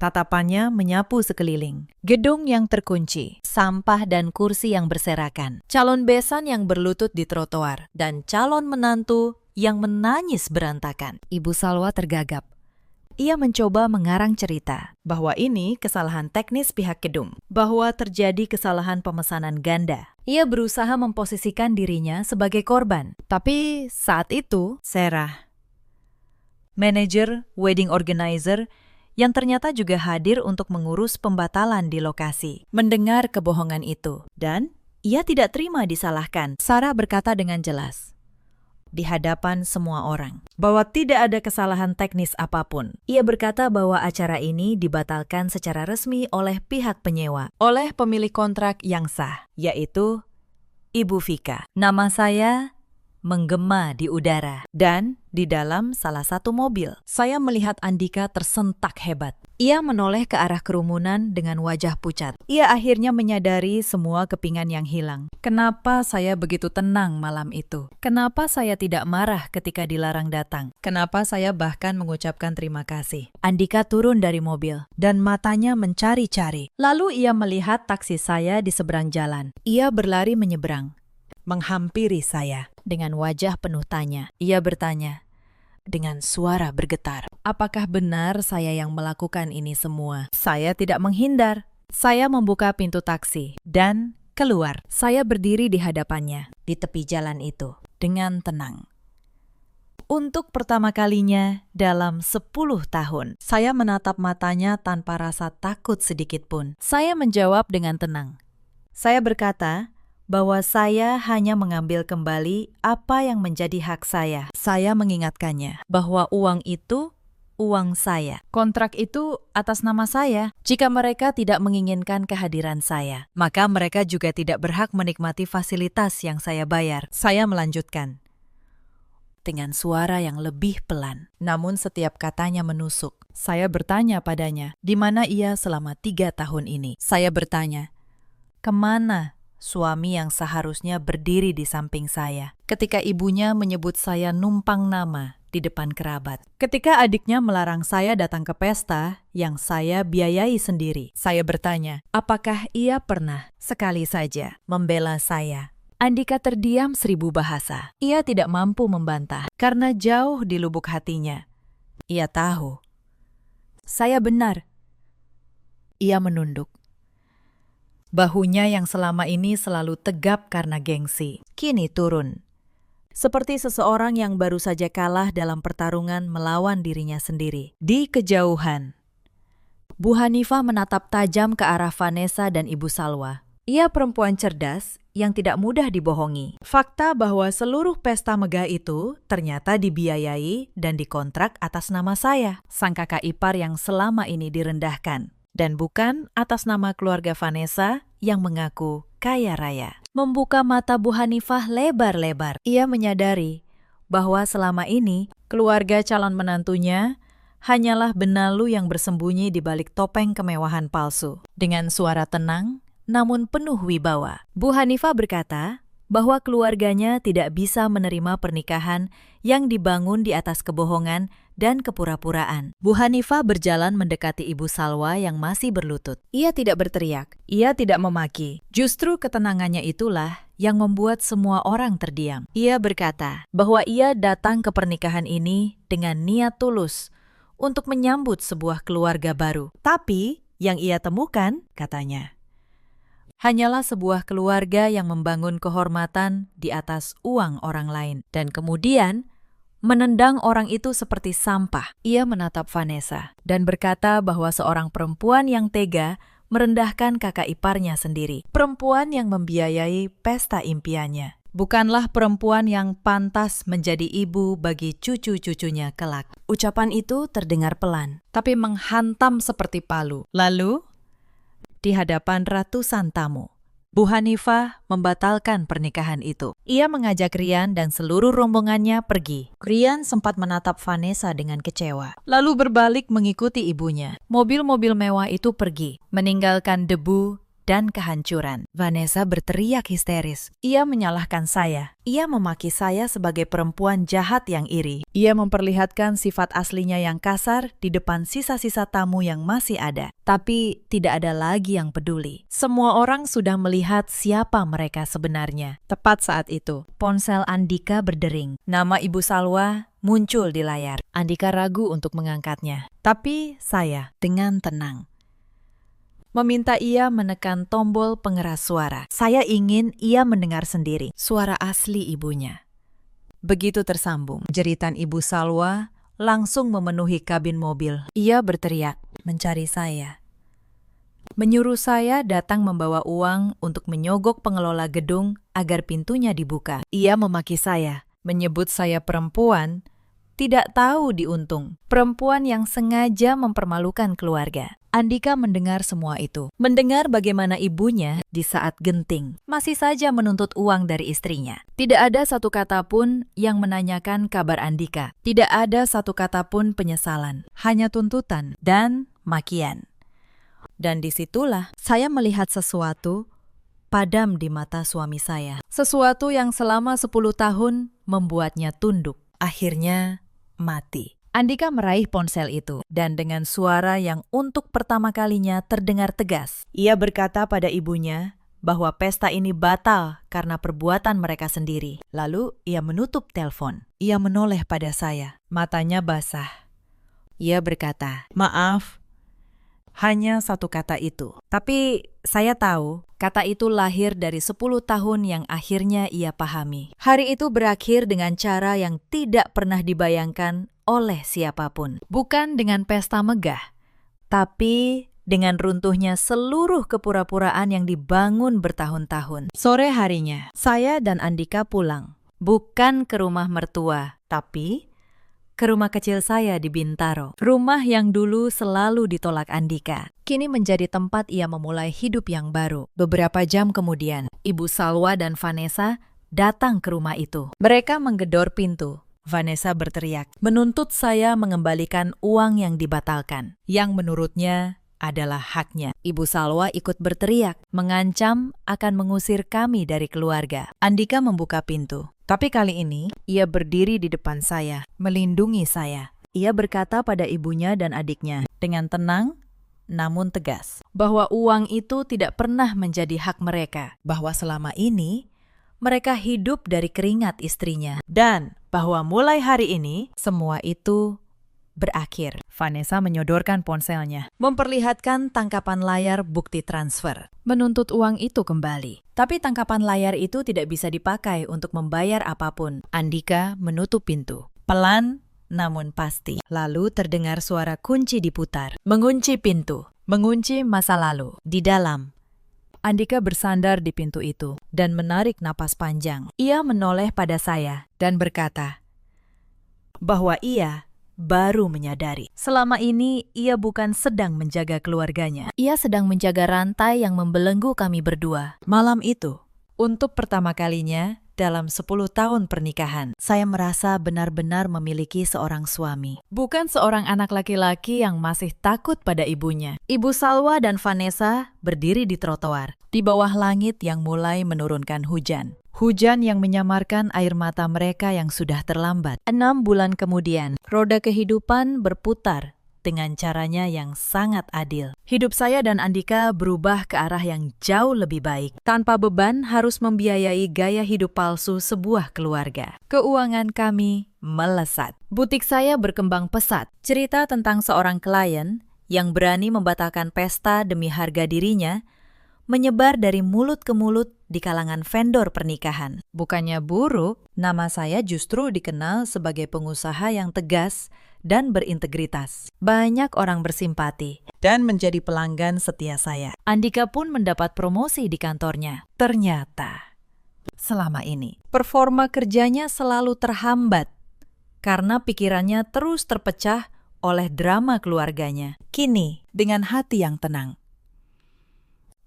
S1: Tatapannya menyapu sekeliling. Gedung yang terkunci, sampah dan kursi yang berserakan, calon besan yang berlutut di trotoar, dan calon menantu yang menangis berantakan. Ibu Salwa tergagap. Ia mencoba mengarang cerita bahwa ini kesalahan teknis pihak gedung, bahwa terjadi kesalahan pemesanan ganda. Ia berusaha memposisikan dirinya sebagai korban. Tapi saat itu, Sarah, manajer wedding organizer yang ternyata juga hadir untuk mengurus pembatalan di lokasi, mendengar kebohongan itu. Dan ia tidak terima disalahkan. Sarah berkata dengan jelas, di hadapan semua orang, bahwa tidak ada kesalahan teknis apapun. Ia berkata bahwa acara ini dibatalkan secara resmi oleh pihak penyewa, oleh pemilik kontrak yang sah, yaitu Ibu Vika. Nama saya menggema di udara. Dan di dalam salah satu mobil, saya melihat Andika tersentak hebat. Ia menoleh ke arah kerumunan dengan wajah pucat. Ia akhirnya menyadari semua kepingan yang hilang. Kenapa saya begitu tenang malam itu? Kenapa saya tidak marah ketika dilarang datang? Kenapa saya bahkan mengucapkan terima kasih? Andika turun dari mobil dan matanya mencari-cari. Lalu ia melihat taksi saya di seberang jalan. Ia berlari menyeberang, menghampiri saya dengan wajah penuh tanya. Ia bertanya dengan suara bergetar, apakah benar saya yang melakukan ini semua? Saya tidak menghindar. Saya membuka pintu taksi dan keluar. Saya berdiri di hadapannya di tepi jalan itu dengan tenang. Untuk pertama kalinya dalam 10 tahun, saya menatap matanya tanpa rasa takut sedikit pun. Saya menjawab dengan tenang. Saya berkata bahwa saya hanya mengambil kembali apa yang menjadi hak saya. Saya mengingatkannya bahwa uang itu uang saya. Kontrak itu atas nama saya. Jika mereka tidak menginginkan kehadiran saya, maka mereka juga tidak berhak menikmati fasilitas yang saya bayar. Saya melanjutkan dengan suara yang lebih pelan, namun setiap katanya menusuk. Saya bertanya padanya, di mana ia selama 3 tahun ini? Saya bertanya, kemana suami yang seharusnya berdiri di samping saya ketika ibunya menyebut saya numpang nama di depan kerabat? Ketika adiknya melarang saya datang ke pesta yang saya biayai sendiri, saya bertanya, apakah ia pernah sekali saja membela saya? Andika terdiam 1000 bahasa. Ia tidak mampu membantah karena jauh di lubuk hatinya ia tahu saya benar. Ia menunduk. Bahunya yang selama ini selalu tegap karena gengsi, kini turun. Seperti seseorang yang baru saja kalah dalam pertarungan melawan dirinya sendiri. Di kejauhan, Bu Hanifah menatap tajam ke arah Vanessa dan Ibu Salwa. Ia perempuan cerdas yang tidak mudah dibohongi. Fakta bahwa seluruh pesta megah itu ternyata dibiayai dan dikontrak atas nama saya, sang kakak ipar yang selama ini direndahkan. Dan bukan atas nama keluarga Vanessa yang mengaku kaya raya. Membuka mata Bu Hanifah lebar-lebar. Ia menyadari bahwa selama ini keluarga calon menantunya hanyalah benalu yang bersembunyi di balik topeng kemewahan palsu. Dengan suara tenang namun penuh wibawa, Bu Hanifah berkata bahwa keluarganya tidak bisa menerima pernikahan yang dibangun di atas kebohongan dan kepura-puraan. Bu Hanifah berjalan mendekati Ibu Salwa yang masih berlutut. Ia tidak berteriak, ia tidak memaki. Justru ketenangannya itulah yang membuat semua orang terdiam. Ia berkata bahwa ia datang ke pernikahan ini dengan niat tulus untuk menyambut sebuah keluarga baru. Tapi yang ia temukan, katanya, hanyalah sebuah keluarga yang membangun kehormatan di atas uang orang lain. Dan kemudian menendang orang itu seperti sampah. Ia menatap Vanessa dan berkata bahwa seorang perempuan yang tega merendahkan kakak iparnya sendiri. Perempuan yang membiayai pesta impiannya. Bukanlah perempuan yang pantas menjadi ibu bagi cucu-cucunya kelak. Ucapan itu terdengar pelan, tapi menghantam seperti palu. Lalu, di hadapan ratusan tamu, Bu Hanifah membatalkan pernikahan itu.
S2: Ia mengajak Rian dan seluruh rombongannya pergi.
S1: Rian sempat menatap Vanessa dengan kecewa, lalu berbalik mengikuti ibunya.
S2: Mobil-mobil mewah itu pergi, meninggalkan debu dan kehancuran.
S1: Vanessa berteriak histeris.
S2: Ia menyalahkan saya.
S1: Ia memaki saya sebagai perempuan jahat yang iri.
S2: Ia memperlihatkan sifat aslinya yang kasar di depan sisa-sisa tamu yang masih ada. Tapi tidak ada lagi yang peduli. Semua orang sudah melihat siapa mereka sebenarnya. Tepat saat itu, ponsel Andika berdering. Nama Ibu Salwa muncul di layar. Andika ragu untuk mengangkatnya. Tapi saya, dengan tenang, meminta ia menekan tombol pengeras suara. Saya ingin ia mendengar sendiri suara asli ibunya. Begitu tersambung, jeritan Ibu Salwa langsung memenuhi kabin mobil. Ia berteriak, mencari saya. Menyuruh saya datang membawa uang untuk menyogok pengelola gedung agar pintunya dibuka. Ia memaki saya, menyebut saya perempuan, tidak tahu diuntung. Perempuan yang sengaja mempermalukan keluarga. Andika mendengar semua itu. Mendengar bagaimana ibunya di saat genting masih saja menuntut uang dari istrinya. Tidak ada satu kata pun yang menanyakan kabar Andika. Tidak ada satu kata pun penyesalan. Hanya tuntutan dan makian. Dan disitulah saya melihat sesuatu padam di mata suami saya. Sesuatu yang selama 10 tahun membuatnya tunduk. Akhirnya mati. Andika meraih ponsel itu, dan dengan suara yang untuk pertama kalinya terdengar tegas, ia berkata pada ibunya bahwa pesta ini batal karena perbuatan mereka sendiri. Lalu ia menutup telepon. Ia menoleh pada saya, matanya basah. Ia berkata, "Maaf, hanya satu kata itu." Tapi saya tahu kata itu lahir dari 10 tahun yang akhirnya ia pahami. Hari itu berakhir dengan cara yang tidak pernah dibayangkan oleh siapapun. Bukan dengan pesta megah, tapi dengan runtuhnya seluruh kepura-puraan yang dibangun bertahun-tahun. Sore harinya, saya dan Andika pulang. Bukan ke rumah mertua, tapi ke rumah kecil saya di Bintaro. Rumah yang dulu selalu ditolak Andika. Kini menjadi tempat ia memulai hidup yang baru. Beberapa jam kemudian, Ibu Salwa dan Vanessa datang ke rumah itu. Mereka menggedor pintu. Vanessa berteriak, menuntut saya mengembalikan uang yang dibatalkan, yang menurutnya adalah haknya. Ibu Salwa ikut berteriak, mengancam akan mengusir kami dari keluarga. Andika membuka pintu, tapi kali ini ia berdiri di depan saya, melindungi saya. Ia berkata pada ibunya dan adiknya dengan tenang namun tegas, bahwa uang itu tidak pernah menjadi hak mereka, bahwa selama ini mereka hidup dari keringat istrinya, dan bahwa mulai hari ini semua itu berakhir. Vanessa menyodorkan ponselnya, memperlihatkan tangkapan layar bukti transfer, menuntut uang itu kembali. Tapi tangkapan layar itu tidak bisa dipakai untuk membayar apapun. Andika menutup pintu, pelan namun pasti. Lalu terdengar suara kunci diputar, mengunci pintu, mengunci masa lalu. Di dalam, Andika bersandar di pintu itu dan menarik napas panjang. Ia menoleh pada saya dan berkata bahwa ia baru menyadari. Selama ini ia bukan sedang menjaga keluarganya. Ia sedang menjaga rantai yang membelenggu kami berdua. Malam itu, untuk pertama kalinya dalam 10 tahun pernikahan, saya merasa benar-benar memiliki seorang suami. Bukan seorang anak laki-laki yang masih takut pada ibunya. Ibu Salwa dan Vanessa berdiri di trotoar, di bawah langit yang mulai menurunkan hujan. Hujan yang menyamarkan air mata mereka yang sudah terlambat. 6 bulan kemudian, roda kehidupan berputar dengan caranya yang sangat adil. Hidup saya dan Andika berubah ke arah yang jauh lebih baik. Tanpa beban harus membiayai gaya hidup palsu sebuah keluarga. Keuangan kami melesat. Butik saya berkembang pesat. Cerita tentang seorang klien yang berani membatalkan pesta demi harga dirinya menyebar dari mulut ke mulut di kalangan vendor pernikahan. Bukannya buruk, nama saya justru dikenal sebagai pengusaha yang tegas dan berintegritas. Banyak orang bersimpati dan menjadi pelanggan setia saya. Andika pun mendapat promosi di kantornya. Ternyata, selama ini, performa kerjanya selalu terhambat karena pikirannya terus terpecah oleh drama keluarganya. Kini, dengan hati yang tenang,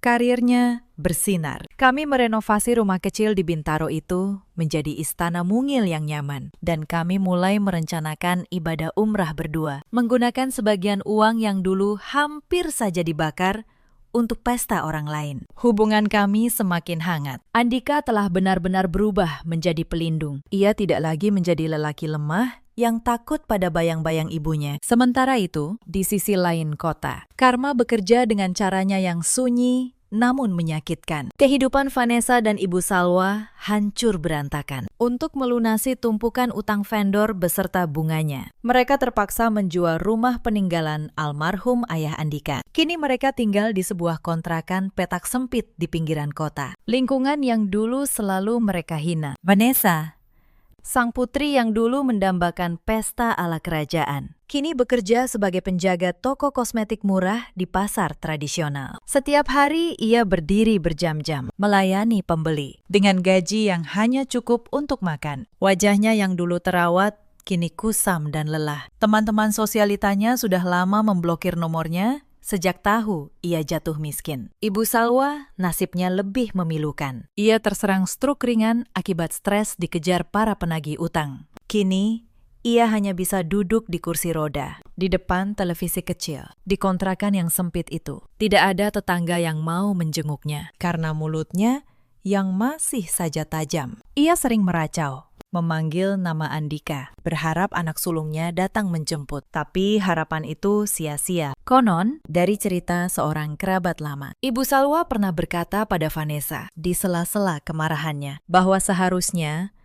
S2: Karirnya bersinar. Kami merenovasi rumah kecil di Bintaro itu menjadi istana mungil yang nyaman. Dan kami mulai merencanakan ibadah umrah berdua. Menggunakan sebagian uang yang dulu hampir saja dibakar untuk pesta orang lain. Hubungan kami semakin hangat. Andika telah benar-benar berubah menjadi pelindung. Ia tidak lagi menjadi lelaki lemah yang takut pada bayang-bayang ibunya. Sementara itu, di sisi lain kota, Karma bekerja dengan caranya yang sunyi namun menyakitkan. Kehidupan Vanessa dan Ibu Salwa hancur berantakan. Untuk melunasi tumpukan utang vendor beserta bunganya, mereka terpaksa menjual rumah peninggalan almarhum ayah Andika. Kini mereka tinggal di sebuah kontrakan petak sempit di pinggiran kota. Lingkungan yang dulu selalu mereka hina. Vanessa, sang putri yang dulu mendambakan pesta ala kerajaan, kini bekerja sebagai penjaga toko kosmetik murah di pasar tradisional. Setiap hari ia berdiri berjam-jam, melayani pembeli, dengan gaji yang hanya cukup untuk makan. Wajahnya yang dulu terawat, kini kusam dan lelah. Teman-teman sosialitanya sudah lama memblokir nomornya, sejak tahu ia jatuh miskin. Ibu Salwa nasibnya lebih memilukan. Ia terserang stroke ringan akibat stres dikejar para penagih utang. Kini, ia hanya bisa duduk di kursi roda, di depan televisi kecil, di kontrakan yang sempit itu. Tidak ada tetangga yang mau menjenguknya, karena mulutnya yang masih saja tajam. Ia sering meracau, memanggil nama Andika, berharap anak sulungnya datang menjemput. Tapi harapan itu sia-sia. Konon, dari cerita seorang kerabat lama, Ibu Salwa pernah berkata pada Vanessa, di sela-sela kemarahannya, bahwa seharusnya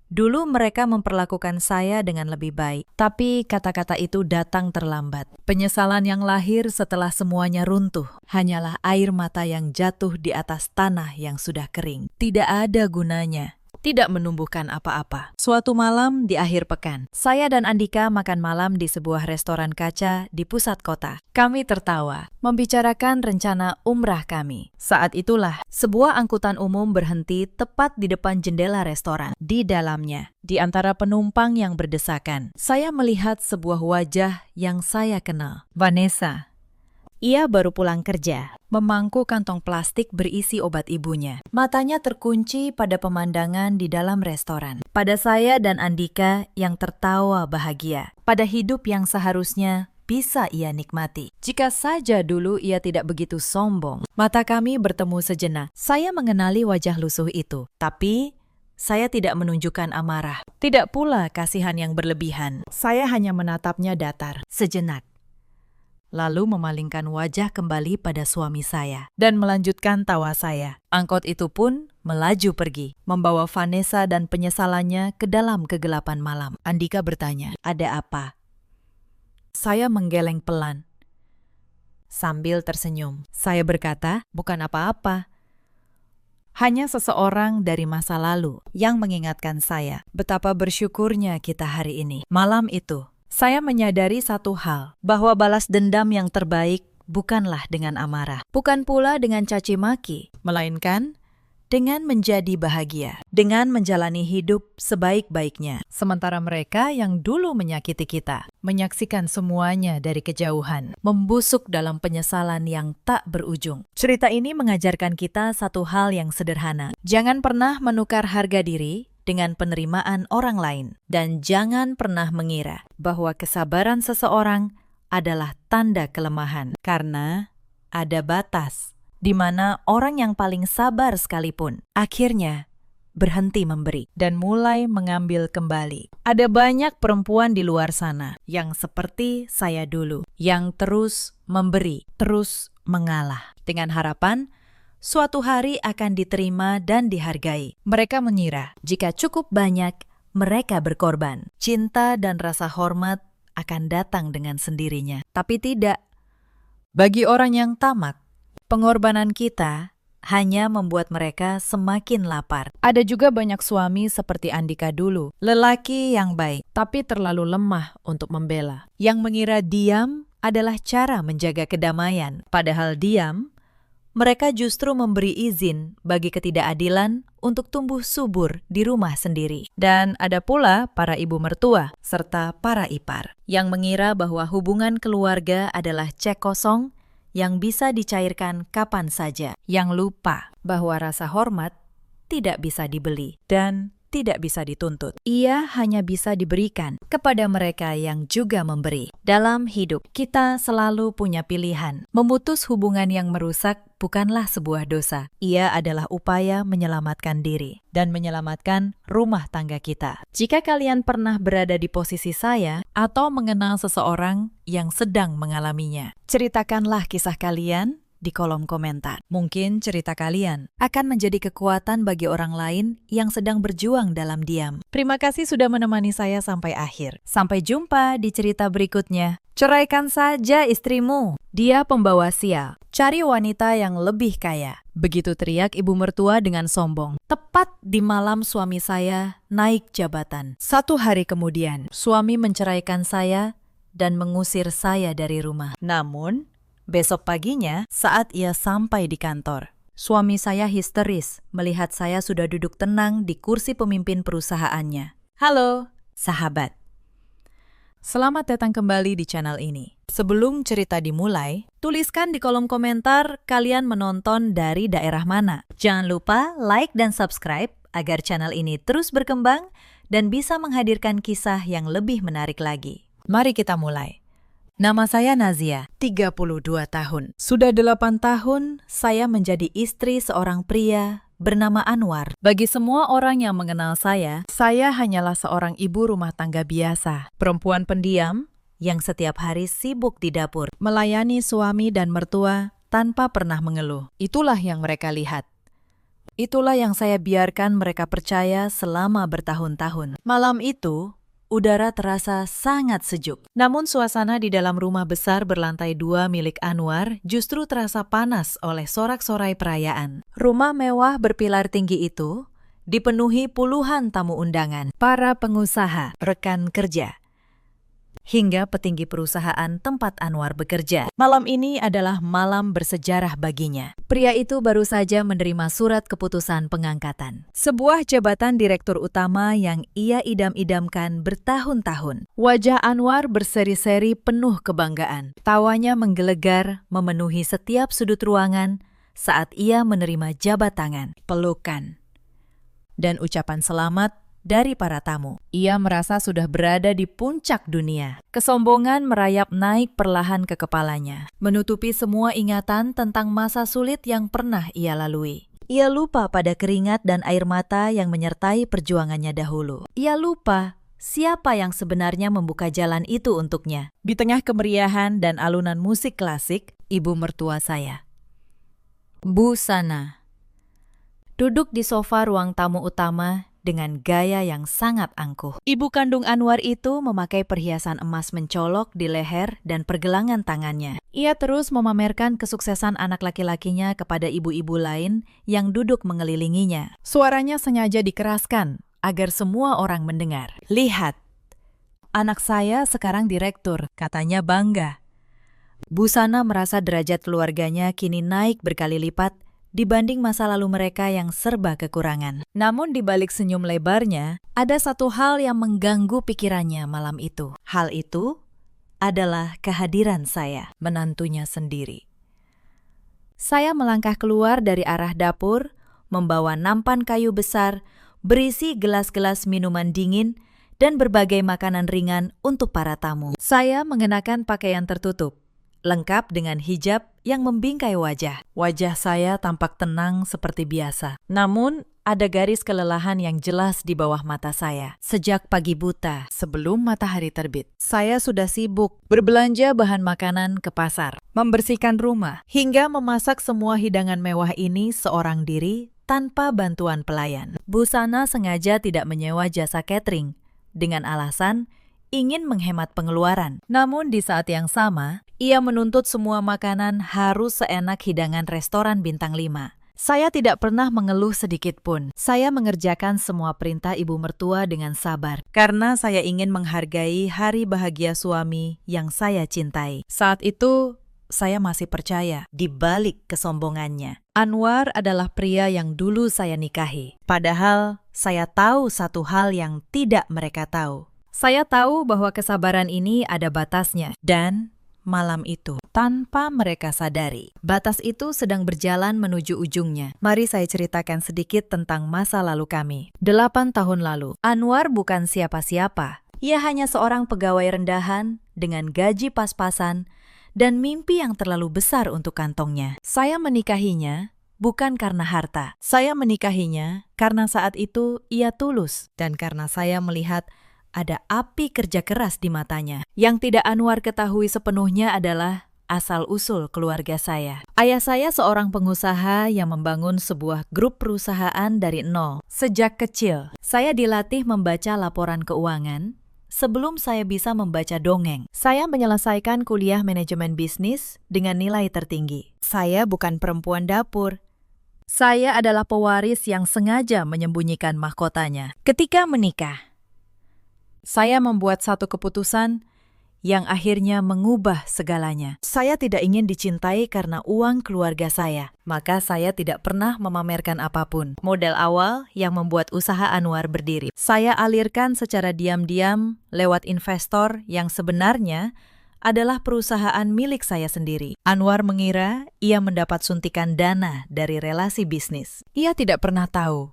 S2: dulu mereka memperlakukan saya dengan lebih baik. Tapi kata-kata itu datang terlambat. Penyesalan yang lahir setelah semuanya runtuh hanyalah air mata yang jatuh di atas tanah yang sudah kering. Tidak ada gunanya. Tidak menumbuhkan apa-apa. Suatu malam di akhir pekan, saya dan Andika makan malam di sebuah restoran kaca di pusat kota. Kami tertawa, membicarakan rencana umrah kami. Saat itulah, sebuah angkutan umum berhenti tepat di depan jendela restoran. Di dalamnya, di antara penumpang yang berdesakan, saya melihat sebuah wajah yang saya kenal. Vanessa. Ia baru pulang kerja, memangku kantong plastik berisi obat ibunya. Matanya terkunci pada pemandangan di dalam restoran. Pada saya dan Andika yang tertawa bahagia. Pada hidup yang seharusnya bisa ia nikmati. Jika saja dulu ia tidak begitu sombong. Mata kami bertemu sejenak. Saya mengenali wajah lusuh itu. Tapi saya tidak menunjukkan amarah. Tidak pula kasihan yang berlebihan. Saya hanya menatapnya datar, sejenak. Lalu memalingkan wajah kembali pada suami saya dan melanjutkan tawa saya. Angkot itu pun melaju pergi, membawa Vanessa dan penyesalannya ke dalam kegelapan malam. Andika bertanya, "Ada apa?" Saya menggeleng pelan, sambil tersenyum. Saya berkata, "Bukan apa-apa. Hanya seseorang dari masa lalu yang mengingatkan saya betapa bersyukurnya kita hari ini." Malam itu, saya menyadari satu hal, bahwa balas dendam yang terbaik bukanlah dengan amarah, bukan pula dengan caci maki, melainkan dengan menjadi bahagia, dengan menjalani hidup sebaik-baiknya. Sementara mereka yang dulu menyakiti kita, menyaksikan semuanya dari kejauhan, membusuk dalam penyesalan yang tak berujung. Cerita ini mengajarkan kita satu hal yang sederhana. Jangan pernah menukar harga diri dengan penerimaan orang lain. Dan jangan pernah mengira bahwa kesabaran seseorang adalah tanda kelemahan. Karena ada batas di mana orang yang paling sabar sekalipun akhirnya berhenti memberi dan mulai mengambil kembali. Ada banyak perempuan di luar sana yang seperti saya dulu, yang terus memberi, terus mengalah, dengan harapan suatu hari akan diterima dan dihargai. Mereka mengira jika cukup banyak mereka berkorban, cinta dan rasa hormat akan datang dengan sendirinya. Tapi tidak. Bagi orang yang tamak, pengorbanan kita hanya membuat mereka semakin lapar. Ada juga banyak suami seperti Andika dulu, lelaki yang baik, tapi terlalu lemah untuk membela, yang mengira diam adalah cara menjaga kedamaian. Padahal diam, mereka justru memberi izin bagi ketidakadilan untuk tumbuh subur di rumah sendiri. Dan ada pula para ibu mertua serta para ipar yang mengira bahwa hubungan keluarga adalah cek kosong
S1: yang bisa dicairkan kapan saja, yang lupa
S2: bahwa rasa hormat
S1: tidak bisa dibeli.
S2: dan tidak bisa dituntut.
S1: Ia hanya bisa diberikan kepada mereka yang juga memberi. Dalam hidup, kita selalu punya pilihan. Memutus hubungan yang merusak bukanlah sebuah dosa. Ia adalah upaya menyelamatkan diri dan menyelamatkan rumah tangga kita. Jika kalian pernah berada di posisi saya atau mengenal seseorang yang sedang mengalaminya, ceritakanlah kisah kalian di kolom komentar. Mungkin cerita kalian akan menjadi kekuatan bagi orang lain yang sedang berjuang dalam diam. Terima kasih sudah menemani saya sampai akhir. Sampai jumpa di cerita berikutnya. Ceraikan saja istrimu. Dia pembawa sial. Cari wanita yang lebih kaya. Begitu teriak ibu mertua dengan sombong. Tepat di malam suami saya naik jabatan. 1 hari kemudian, suami menceraikan saya dan mengusir saya dari rumah. Namun, besok paginya, saat ia sampai di kantor, suami saya histeris melihat saya sudah duduk tenang di kursi pemimpin perusahaannya. Halo, sahabat. Selamat datang kembali di channel ini. Sebelum cerita dimulai, tuliskan di kolom komentar kalian menonton dari daerah mana. Jangan lupa like dan subscribe agar channel ini terus berkembang dan bisa menghadirkan kisah yang lebih menarik lagi. Mari kita mulai. Nama saya Nazia, 32 tahun. Sudah 8 tahun saya menjadi istri seorang pria bernama Anwar. Bagi semua orang yang mengenal saya hanyalah seorang ibu rumah tangga biasa. Perempuan pendiam yang setiap hari sibuk di dapur, melayani suami dan mertua tanpa pernah mengeluh. Itulah yang mereka lihat. Itulah yang saya biarkan mereka percaya selama bertahun-tahun. Malam itu, udara terasa sangat sejuk. Namun suasana di dalam rumah besar berlantai 2 milik Anwar justru terasa panas oleh sorak-sorai perayaan. Rumah mewah berpilar tinggi itu dipenuhi puluhan tamu undangan, para pengusaha, rekan kerja, hingga petinggi perusahaan tempat Anwar bekerja. Malam ini adalah malam bersejarah baginya. Pria itu baru saja menerima surat keputusan pengangkatan. Sebuah jabatan direktur utama yang ia idam-idamkan bertahun-tahun. Wajah Anwar berseri-seri penuh kebanggaan. Tawanya menggelegar memenuhi setiap sudut ruangan saat ia menerima jabat tangan, pelukan, dan ucapan selamat dari para tamu. Ia merasa sudah berada di puncak dunia. Kesombongan merayap naik perlahan ke kepalanya, menutupi semua ingatan tentang masa sulit yang pernah ia lalui. Ia lupa pada keringat dan air mata yang menyertai perjuangannya dahulu. Ia lupa siapa yang sebenarnya membuka jalan itu untuknya. Di tengah kemeriahan dan alunan musik klasik, ibu mertua saya, Bu Sana, duduk di sofa ruang tamu utama dengan gaya yang sangat angkuh. Ibu kandung Anwar itu memakai perhiasan emas mencolok di leher dan pergelangan tangannya. Ia terus memamerkan kesuksesan anak laki-lakinya kepada ibu-ibu lain yang duduk mengelilinginya. Suaranya sengaja dikeraskan agar semua orang mendengar. Lihat, anak saya sekarang direktur, katanya bangga. Bu Sana merasa derajat keluarganya kini naik berkali lipat dibanding masa lalu mereka yang serba kekurangan. Namun di balik senyum lebarnya, ada satu hal yang mengganggu pikirannya malam itu. Hal itu adalah kehadiran saya, menantunya sendiri. Saya melangkah keluar dari arah dapur, membawa nampan kayu besar, berisi gelas-gelas minuman dingin, dan berbagai makanan ringan untuk para tamu. Saya mengenakan pakaian tertutup, lengkap dengan hijab yang membingkai wajah. Wajah saya tampak tenang seperti biasa. Namun, ada garis kelelahan yang jelas di bawah mata saya. Sejak pagi buta, sebelum matahari terbit, saya sudah sibuk berbelanja bahan makanan ke pasar, membersihkan rumah, hingga memasak semua hidangan mewah ini seorang diri tanpa bantuan pelayan. Bu Sana sengaja tidak menyewa jasa catering dengan alasan ingin menghemat pengeluaran. Namun di saat yang sama, ia menuntut semua makanan harus seenak hidangan restoran bintang 5. Saya tidak pernah mengeluh sedikit pun. Saya mengerjakan semua perintah ibu mertua dengan sabar, karena saya ingin menghargai hari bahagia suami yang saya cintai. Saat itu, saya masih percaya di balik kesombongannya. Anwar adalah pria yang dulu saya nikahi. Padahal, saya tahu satu hal yang tidak mereka tahu. Saya tahu bahwa kesabaran ini ada batasnya. Dan malam itu,
S2: tanpa mereka sadari. Batas itu sedang berjalan menuju ujungnya. Mari saya ceritakan sedikit tentang masa lalu kami. 8 tahun lalu,
S1: Anwar bukan siapa-siapa. Ia hanya seorang pegawai rendahan dengan gaji pas-pasan dan mimpi yang terlalu besar untuk kantongnya. Saya menikahinya bukan karena harta.
S2: saya menikahinya karena saat itu ia tulus dan karena saya melihat ada api kerja keras di matanya. Yang tidak Anwar ketahui sepenuhnya adalah asal-usul keluarga saya. Ayah saya seorang pengusaha yang membangun sebuah grup perusahaan dari nol.
S1: Sejak kecil, saya dilatih membaca laporan keuangan sebelum saya bisa membaca dongeng.
S2: Saya menyelesaikan kuliah manajemen bisnis dengan nilai tertinggi. Saya bukan perempuan dapur.
S1: Saya adalah pewaris yang sengaja menyembunyikan mahkotanya. Ketika menikah, saya membuat satu keputusan yang akhirnya mengubah segalanya.
S2: Saya tidak ingin dicintai karena uang keluarga saya.
S1: Maka saya tidak pernah memamerkan apapun. Modal awal yang membuat usaha Anwar berdiri, saya alirkan secara diam-diam lewat investor yang sebenarnya adalah perusahaan milik saya sendiri. Anwar mengira ia mendapat suntikan dana dari relasi bisnis. Ia tidak pernah tahu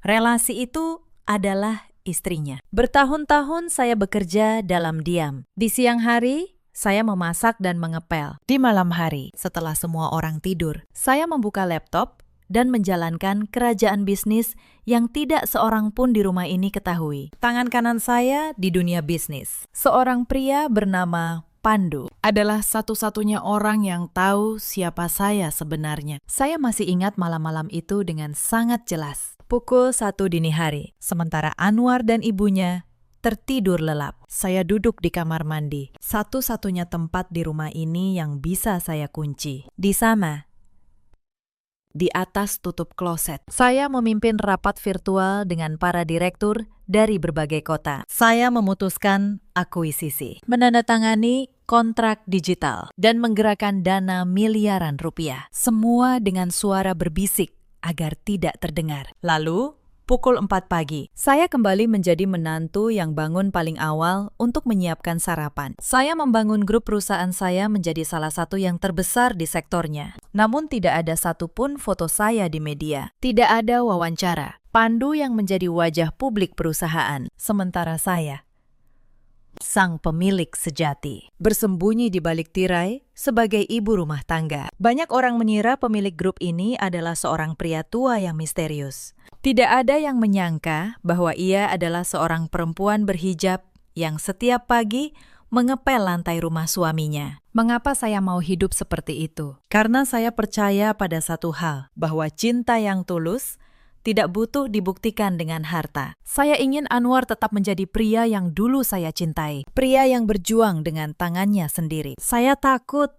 S1: relasi itu adalah istrinya. Bertahun-tahun saya bekerja dalam diam. Di siang hari, saya memasak dan mengepel.
S2: Di malam hari, setelah semua orang tidur,
S1: Saya membuka laptop dan menjalankan kerajaan bisnis yang tidak seorang pun di rumah ini ketahui. Tangan kanan saya di dunia bisnis. Seorang pria bernama Pandu.
S2: adalah satu-satunya orang yang tahu siapa saya sebenarnya.
S1: Saya masih ingat malam-malam itu dengan sangat jelas. Pukul 1 dini hari, sementara Anwar dan ibunya tertidur lelap. Saya duduk di kamar mandi, satu-satunya tempat di rumah ini yang bisa saya kunci. Di sana, di atas tutup kloset, saya memimpin rapat virtual dengan para direktur dari berbagai kota. Saya memutuskan akuisisi, menandatangani kontrak digital, dan menggerakkan dana miliaran rupiah. Semua dengan suara berbisik agar tidak terdengar. Lalu, pukul 4 pagi, saya kembali menjadi menantu yang bangun paling awal untuk menyiapkan sarapan. Saya membangun grup perusahaan saya menjadi salah satu yang terbesar di sektornya. Namun tidak ada satupun foto saya di media. Tidak ada wawancara. Pandu yang menjadi wajah publik perusahaan. Sementara saya, sang pemilik sejati, bersembunyi di balik tirai sebagai ibu rumah tangga. Banyak orang mengira pemilik grup ini adalah seorang pria tua yang misterius. Tidak ada yang menyangka bahwa ia adalah seorang perempuan berhijab yang setiap pagi mengepel lantai rumah suaminya. Mengapa saya mau hidup seperti itu? Karena saya percaya pada satu hal, bahwa cinta yang tulus tidak butuh dibuktikan dengan harta. Saya ingin Anwar tetap menjadi pria yang dulu saya cintai, pria yang berjuang dengan tangannya sendiri. Saya takut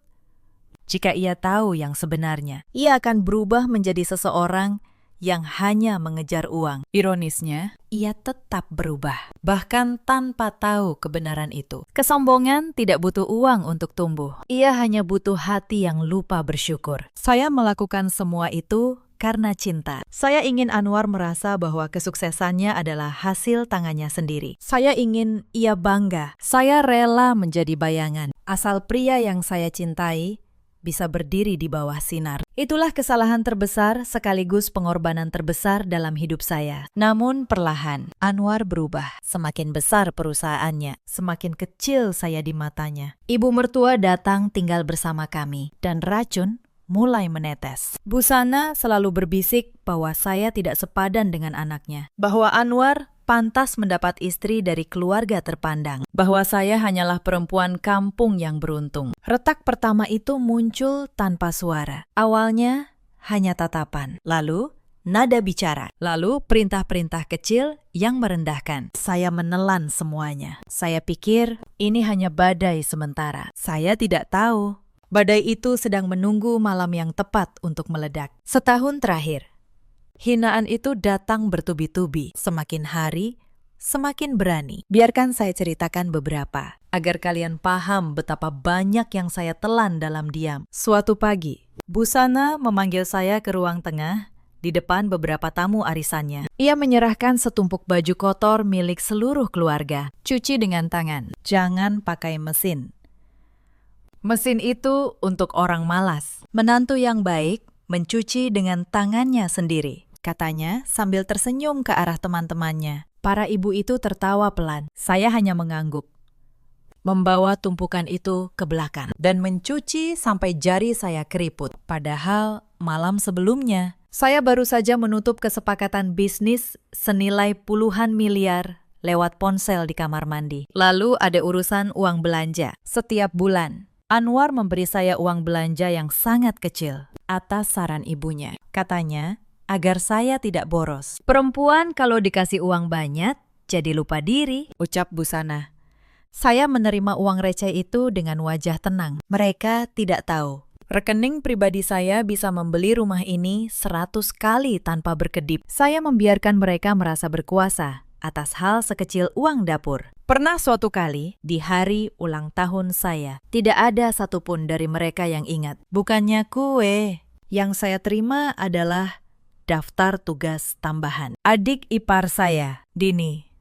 S1: jika ia tahu yang sebenarnya, ia akan berubah menjadi seseorang yang hanya mengejar uang. Ironisnya, ia tetap berubah, bahkan tanpa tahu kebenaran itu. Kesombongan tidak butuh uang untuk tumbuh. Ia hanya butuh hati yang lupa bersyukur. Saya melakukan semua itu karena cinta. Saya ingin Anwar merasa bahwa kesuksesannya adalah hasil tangannya sendiri. Saya ingin ia bangga. Saya rela menjadi bayangan, asal pria yang saya cintai bisa berdiri di bawah sinar. Itulah kesalahan terbesar sekaligus pengorbanan terbesar dalam hidup saya. Namun perlahan, Anwar berubah. Semakin besar perusahaannya, semakin kecil saya di matanya. Ibu mertua datang tinggal bersama kami, dan racun mulai menetes. Busana selalu berbisik bahwa saya tidak sepadan dengan anaknya, bahwa Anwar pantas mendapat istri dari keluarga terpandang, bahwa saya hanyalah perempuan kampung yang beruntung. Retak pertama itu muncul tanpa suara. Awalnya hanya tatapan, lalu nada bicara, lalu perintah-perintah kecil yang merendahkan. Saya menelan semuanya. Saya pikir ini hanya badai sementara. Saya tidak tahu badai itu sedang menunggu malam yang tepat untuk meledak. Setahun terakhir, hinaan itu datang bertubi-tubi. Semakin hari, semakin berani. Biarkan saya ceritakan beberapa, agar kalian paham betapa banyak yang saya telan dalam diam. Suatu pagi, Busana memanggil saya ke ruang tengah di depan beberapa tamu arisannya. Ia menyerahkan setumpuk baju kotor milik seluruh keluarga. Cuci dengan tangan, jangan pakai mesin.
S2: Mesin itu untuk orang malas.
S1: Menantu yang baik mencuci dengan tangannya sendiri, katanya sambil tersenyum ke arah teman-temannya.
S2: Para ibu itu tertawa pelan.
S1: Saya hanya mengangguk, membawa tumpukan itu ke belakang, dan mencuci sampai jari saya keriput. Padahal malam sebelumnya, saya baru saja menutup kesepakatan bisnis senilai puluhan miliar lewat ponsel di kamar mandi. Lalu ada urusan uang belanja. Setiap bulan, Anwar memberi saya uang belanja yang sangat kecil atas saran ibunya. Katanya, agar saya tidak boros. Perempuan kalau dikasih uang banyak, jadi lupa diri, ucap Busana. Saya menerima uang receh itu dengan wajah tenang. Mereka tidak tahu. Rekening pribadi saya bisa membeli rumah ini 100 kali tanpa berkedip. Saya membiarkan mereka merasa berkuasa atas hal sekecil uang dapur. Pernah suatu kali, di hari ulang tahun saya, tidak ada satupun dari mereka yang ingat. Bukannya kue, yang saya terima adalah daftar tugas tambahan. Adik ipar saya, Dini,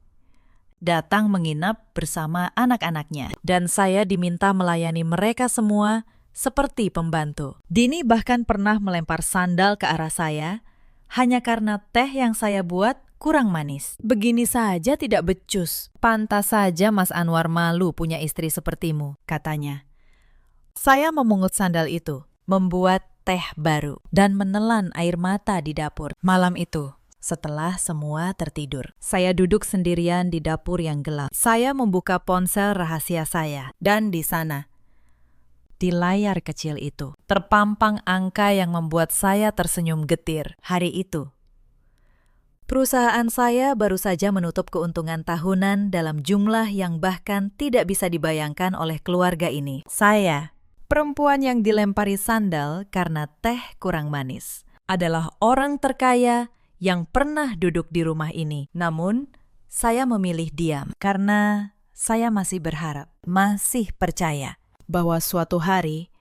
S1: datang menginap bersama anak-anaknya, dan saya diminta melayani mereka semua seperti pembantu. Dini bahkan pernah melempar sandal ke arah saya hanya karena teh yang saya buat kurang manis. Begini saja tidak becus. Pantas saja Mas Anwar malu punya istri sepertimu, katanya. Saya memungut sandal itu, membuat teh baru, dan menelan air mata di dapur. Malam itu, setelah semua tertidur, saya duduk sendirian di dapur yang gelap. Saya membuka ponsel rahasia saya, dan di sana, di layar kecil itu, terpampang angka yang membuat saya tersenyum getir. Hari itu, perusahaan saya baru saja menutup keuntungan tahunan dalam jumlah yang bahkan tidak bisa dibayangkan oleh keluarga ini. Saya, perempuan yang dilempari sandal karena teh kurang manis, adalah orang terkaya yang pernah duduk di rumah ini. Namun, saya memilih diam karena saya masih berharap, masih percaya bahwa suatu hari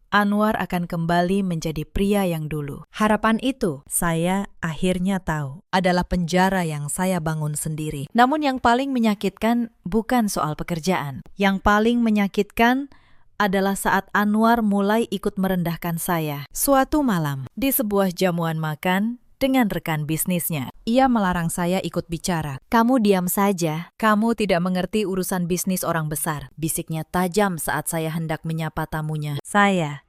S1: Anwar akan kembali menjadi pria yang dulu. Harapan itu, saya akhirnya tahu, adalah penjara yang saya bangun sendiri. Namun yang paling menyakitkan bukan soal pekerjaan. Yang paling menyakitkan adalah saat Anwar mulai ikut merendahkan saya. Suatu malam, di sebuah jamuan makan dengan rekan bisnisnya, ia melarang saya ikut bicara. Kamu diam saja, kamu tidak mengerti urusan bisnis orang besar, bisiknya tajam saat saya hendak menyapa tamunya. Saya,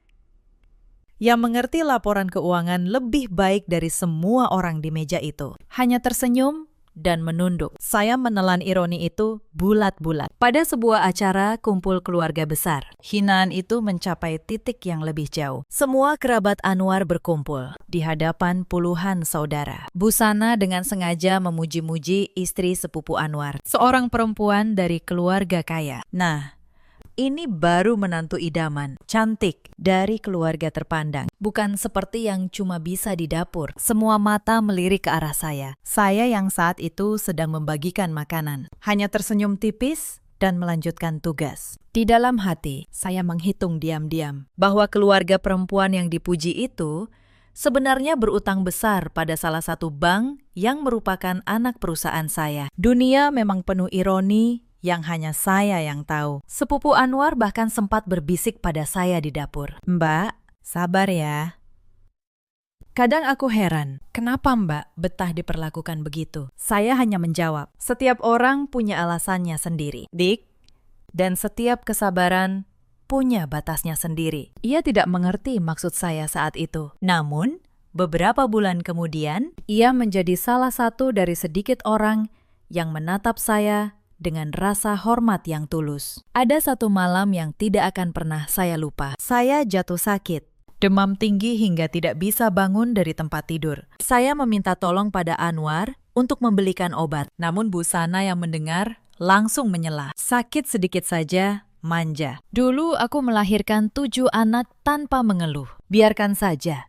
S1: yang mengerti laporan keuangan lebih baik dari semua orang di meja itu, hanya tersenyum dan menunduk. Saya menelan ironi itu bulat-bulat. Pada sebuah acara kumpul keluarga besar, hinaan itu mencapai titik yang lebih jauh. Semua kerabat Anwar berkumpul di hadapan puluhan saudara. Busana dengan sengaja memuji-muji istri sepupu Anwar, seorang perempuan dari keluarga kaya. Nah, ini baru menantu idaman, cantik, dari keluarga terpandang. Bukan seperti yang cuma bisa di dapur. Semua mata melirik ke arah saya. Saya yang saat itu sedang membagikan makanan. Hanya tersenyum tipis dan melanjutkan tugas. Di dalam hati, saya menghitung diam-diam bahwa keluarga perempuan yang dipuji itu sebenarnya berutang besar pada salah satu bank yang merupakan anak perusahaan saya. Dunia memang penuh ironi yang hanya saya yang tahu. Sepupu Anwar bahkan sempat berbisik pada saya di dapur. Mbak, sabar ya. Kadang aku heran, kenapa Mbak betah diperlakukan begitu? Saya hanya menjawab, setiap orang punya alasannya sendiri, Dik. Dan setiap kesabaran punya batasnya sendiri. Ia tidak mengerti maksud saya saat itu. Namun, beberapa bulan kemudian, ia menjadi salah satu dari sedikit orang yang menatap saya dengan rasa hormat yang tulus. Ada satu malam yang tidak akan pernah saya lupa. Saya jatuh sakit, demam tinggi hingga tidak bisa bangun dari tempat tidur. Saya meminta tolong pada Anwar untuk membelikan obat. Namun Busana yang mendengar langsung menyela. Sakit sedikit saja, manja. Dulu aku melahirkan 7 anak tanpa mengeluh. Biarkan saja.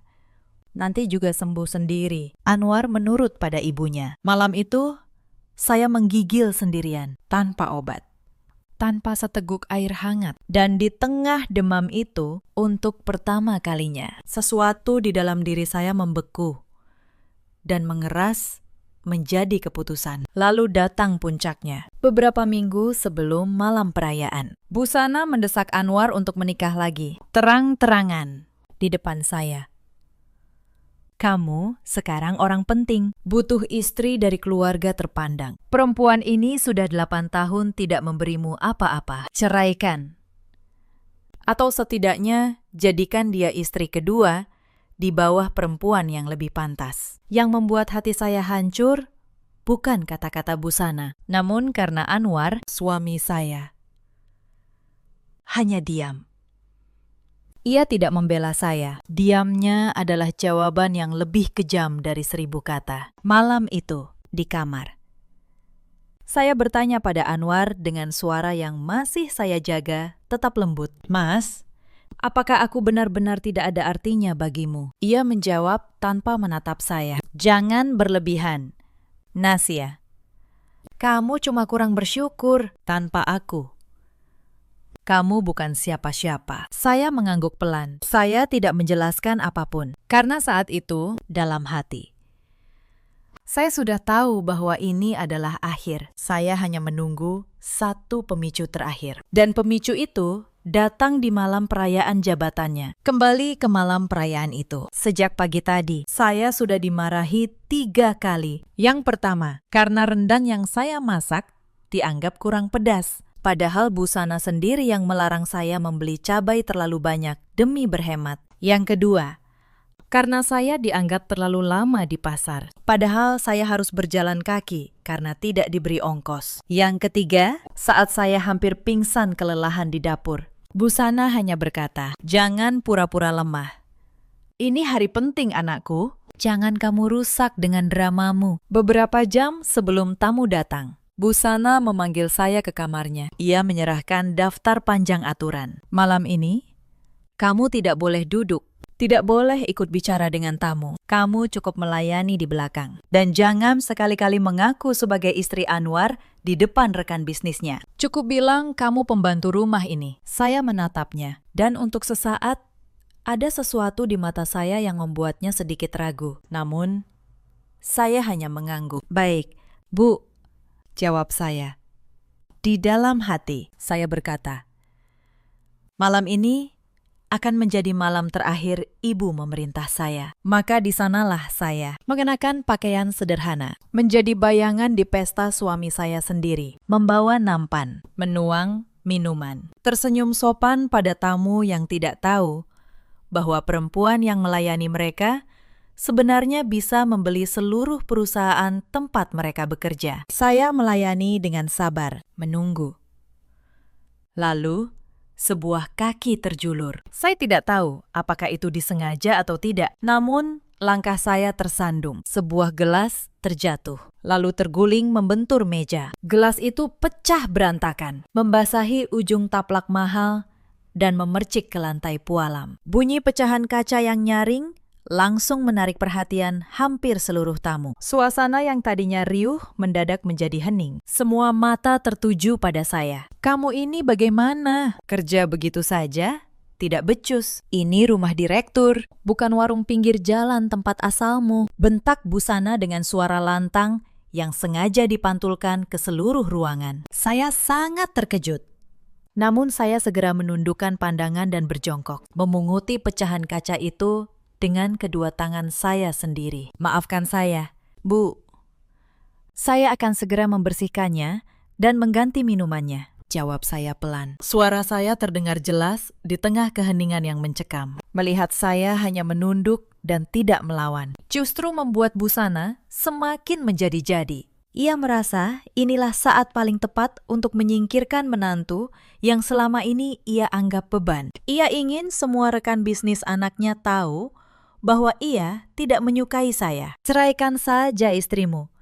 S1: Nanti juga sembuh sendiri. Anwar menurut pada ibunya. Malam itu, saya menggigil sendirian, tanpa obat, tanpa seteguk air hangat. Dan di tengah demam itu, untuk pertama kalinya, sesuatu di dalam diri saya membeku dan mengeras menjadi keputusan. Lalu datang puncaknya. Beberapa minggu sebelum malam perayaan, Busana mendesak Anwar untuk menikah lagi. Terang-terangan di depan saya. Kamu sekarang orang penting, butuh istri dari keluarga terpandang. Perempuan ini sudah 8 tahun tidak memberimu apa-apa. Ceraikan. Atau setidaknya jadikan dia istri kedua di bawah perempuan yang lebih pantas. Yang membuat hati saya hancur bukan kata-kata Busana, namun karena Anwar, suami saya, hanya diam. Ia tidak membela saya. Diamnya adalah jawaban yang lebih kejam dari 1000 kata. Malam itu, di kamar, saya bertanya pada Anwar dengan suara yang masih saya jaga, tetap lembut. Mas, apakah aku benar-benar tidak ada artinya bagimu? Ia menjawab tanpa menatap saya. Jangan berlebihan, Nasya. Kamu cuma kurang bersyukur tanpa aku. Kamu bukan siapa-siapa. Saya mengangguk pelan. Saya tidak menjelaskan apapun. Karena saat itu, dalam hati, saya sudah tahu bahwa ini adalah akhir. Saya hanya menunggu satu pemicu terakhir. Dan pemicu itu datang di malam perayaan jabatannya. Kembali ke malam perayaan itu. Sejak pagi tadi, saya sudah dimarahi 3 kali. Yang pertama, karena rendang yang saya masak dianggap kurang pedas. Padahal Busana sendiri yang melarang saya membeli cabai terlalu banyak demi berhemat. Yang kedua, karena saya dianggap terlalu lama di pasar. Padahal saya harus berjalan kaki karena tidak diberi ongkos. Yang ketiga, saat saya hampir pingsan kelelahan di dapur, Busana hanya berkata, "Jangan pura-pura lemah. Ini hari penting, anakku. Jangan kamu rusak dengan dramamu." Beberapa jam sebelum tamu datang, Busana memanggil saya ke kamarnya. Ia menyerahkan daftar panjang aturan. Malam ini, kamu tidak boleh duduk, tidak boleh ikut bicara dengan tamu. Kamu cukup melayani di belakang. Dan jangan sekali-kali mengaku sebagai istri Anwar di depan rekan bisnisnya. Cukup bilang kamu pembantu rumah ini. Saya menatapnya. Dan untuk sesaat, ada sesuatu di mata saya yang membuatnya sedikit ragu. Namun, saya hanya mengangguk. "Baik, Bu," jawab saya. Di dalam hati, saya berkata, "Malam ini akan menjadi malam terakhir ibu memerintah saya." Maka di sanalah saya mengenakan pakaian sederhana, menjadi bayangan di pesta suami saya sendiri, membawa nampan, menuang minuman, tersenyum sopan pada tamu yang tidak tahu bahwa perempuan yang melayani mereka sebenarnya bisa membeli seluruh perusahaan tempat mereka bekerja. Saya melayani dengan sabar, menunggu. Lalu, sebuah kaki terjulur. Saya tidak tahu apakah itu disengaja atau tidak. Namun, langkah saya tersandung. Sebuah gelas terjatuh, lalu terguling membentur meja. Gelas itu pecah berantakan, membasahi ujung taplak mahal dan memercik ke lantai pualam. Bunyi pecahan kaca yang nyaring langsung menarik perhatian hampir seluruh tamu. Suasana yang tadinya riuh mendadak menjadi hening. Semua mata tertuju pada saya. "Kamu ini bagaimana? Kerja begitu saja? Tidak becus. Ini rumah direktur, bukan warung pinggir jalan tempat asalmu." Bentak Busana dengan suara lantang yang sengaja dipantulkan ke seluruh ruangan. Saya sangat terkejut. Namun saya segera menundukkan pandangan dan berjongkok, memunguti pecahan kaca itu dengan kedua tangan saya sendiri. "Maafkan saya, Bu. Saya akan segera membersihkannya dan mengganti minumannya," jawab saya pelan. Suara saya terdengar jelas di tengah keheningan yang mencekam. Melihat saya hanya menunduk dan tidak melawan, justru membuat Busana semakin menjadi-jadi. Ia merasa inilah saat paling tepat untuk menyingkirkan menantu yang selama ini ia anggap beban. Ia ingin semua rekan bisnis anaknya tahu bahwa ia tidak menyukai saya. "Ceraikan saja istrimu.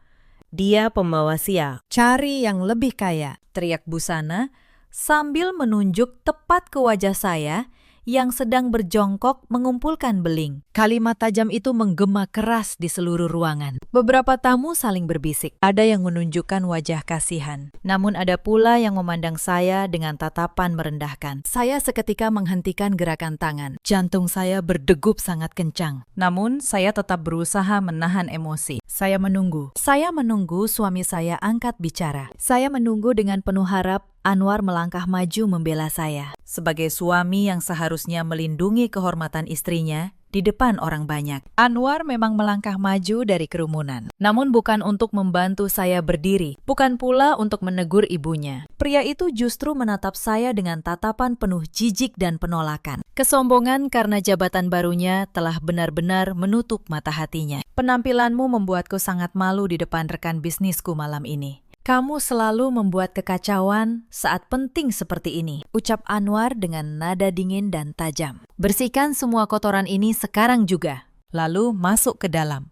S1: Dia pembawa sial. Cari yang lebih kaya," teriak Busana sambil menunjuk tepat ke wajah saya yang sedang berjongkok mengumpulkan beling. Kalimat tajam itu menggema keras di seluruh ruangan. Beberapa tamu saling berbisik. Ada yang menunjukkan wajah kasihan. Namun ada pula yang memandang saya dengan tatapan merendahkan. Saya seketika menghentikan gerakan tangan. Jantung saya berdegup sangat kencang. Namun saya tetap berusaha menahan emosi. Saya menunggu. Saya menunggu suami saya angkat bicara. Saya menunggu dengan penuh harap Anwar melangkah maju membela saya. Sebagai suami yang seharusnya melindungi kehormatan istrinya di depan orang banyak, Anwar memang melangkah maju dari kerumunan. Namun bukan untuk membantu saya berdiri, bukan pula untuk menegur ibunya. Pria itu justru menatap saya dengan tatapan penuh jijik dan penolakan. Kesombongan karena jabatan barunya telah benar-benar menutup mata hatinya. Penampilanmu membuatku sangat malu di depan rekan bisnisku malam ini. Kamu selalu membuat kekacauan saat penting seperti ini, ucap Anwar dengan nada dingin dan tajam. Bersihkan semua kotoran ini sekarang juga, lalu masuk ke dalam.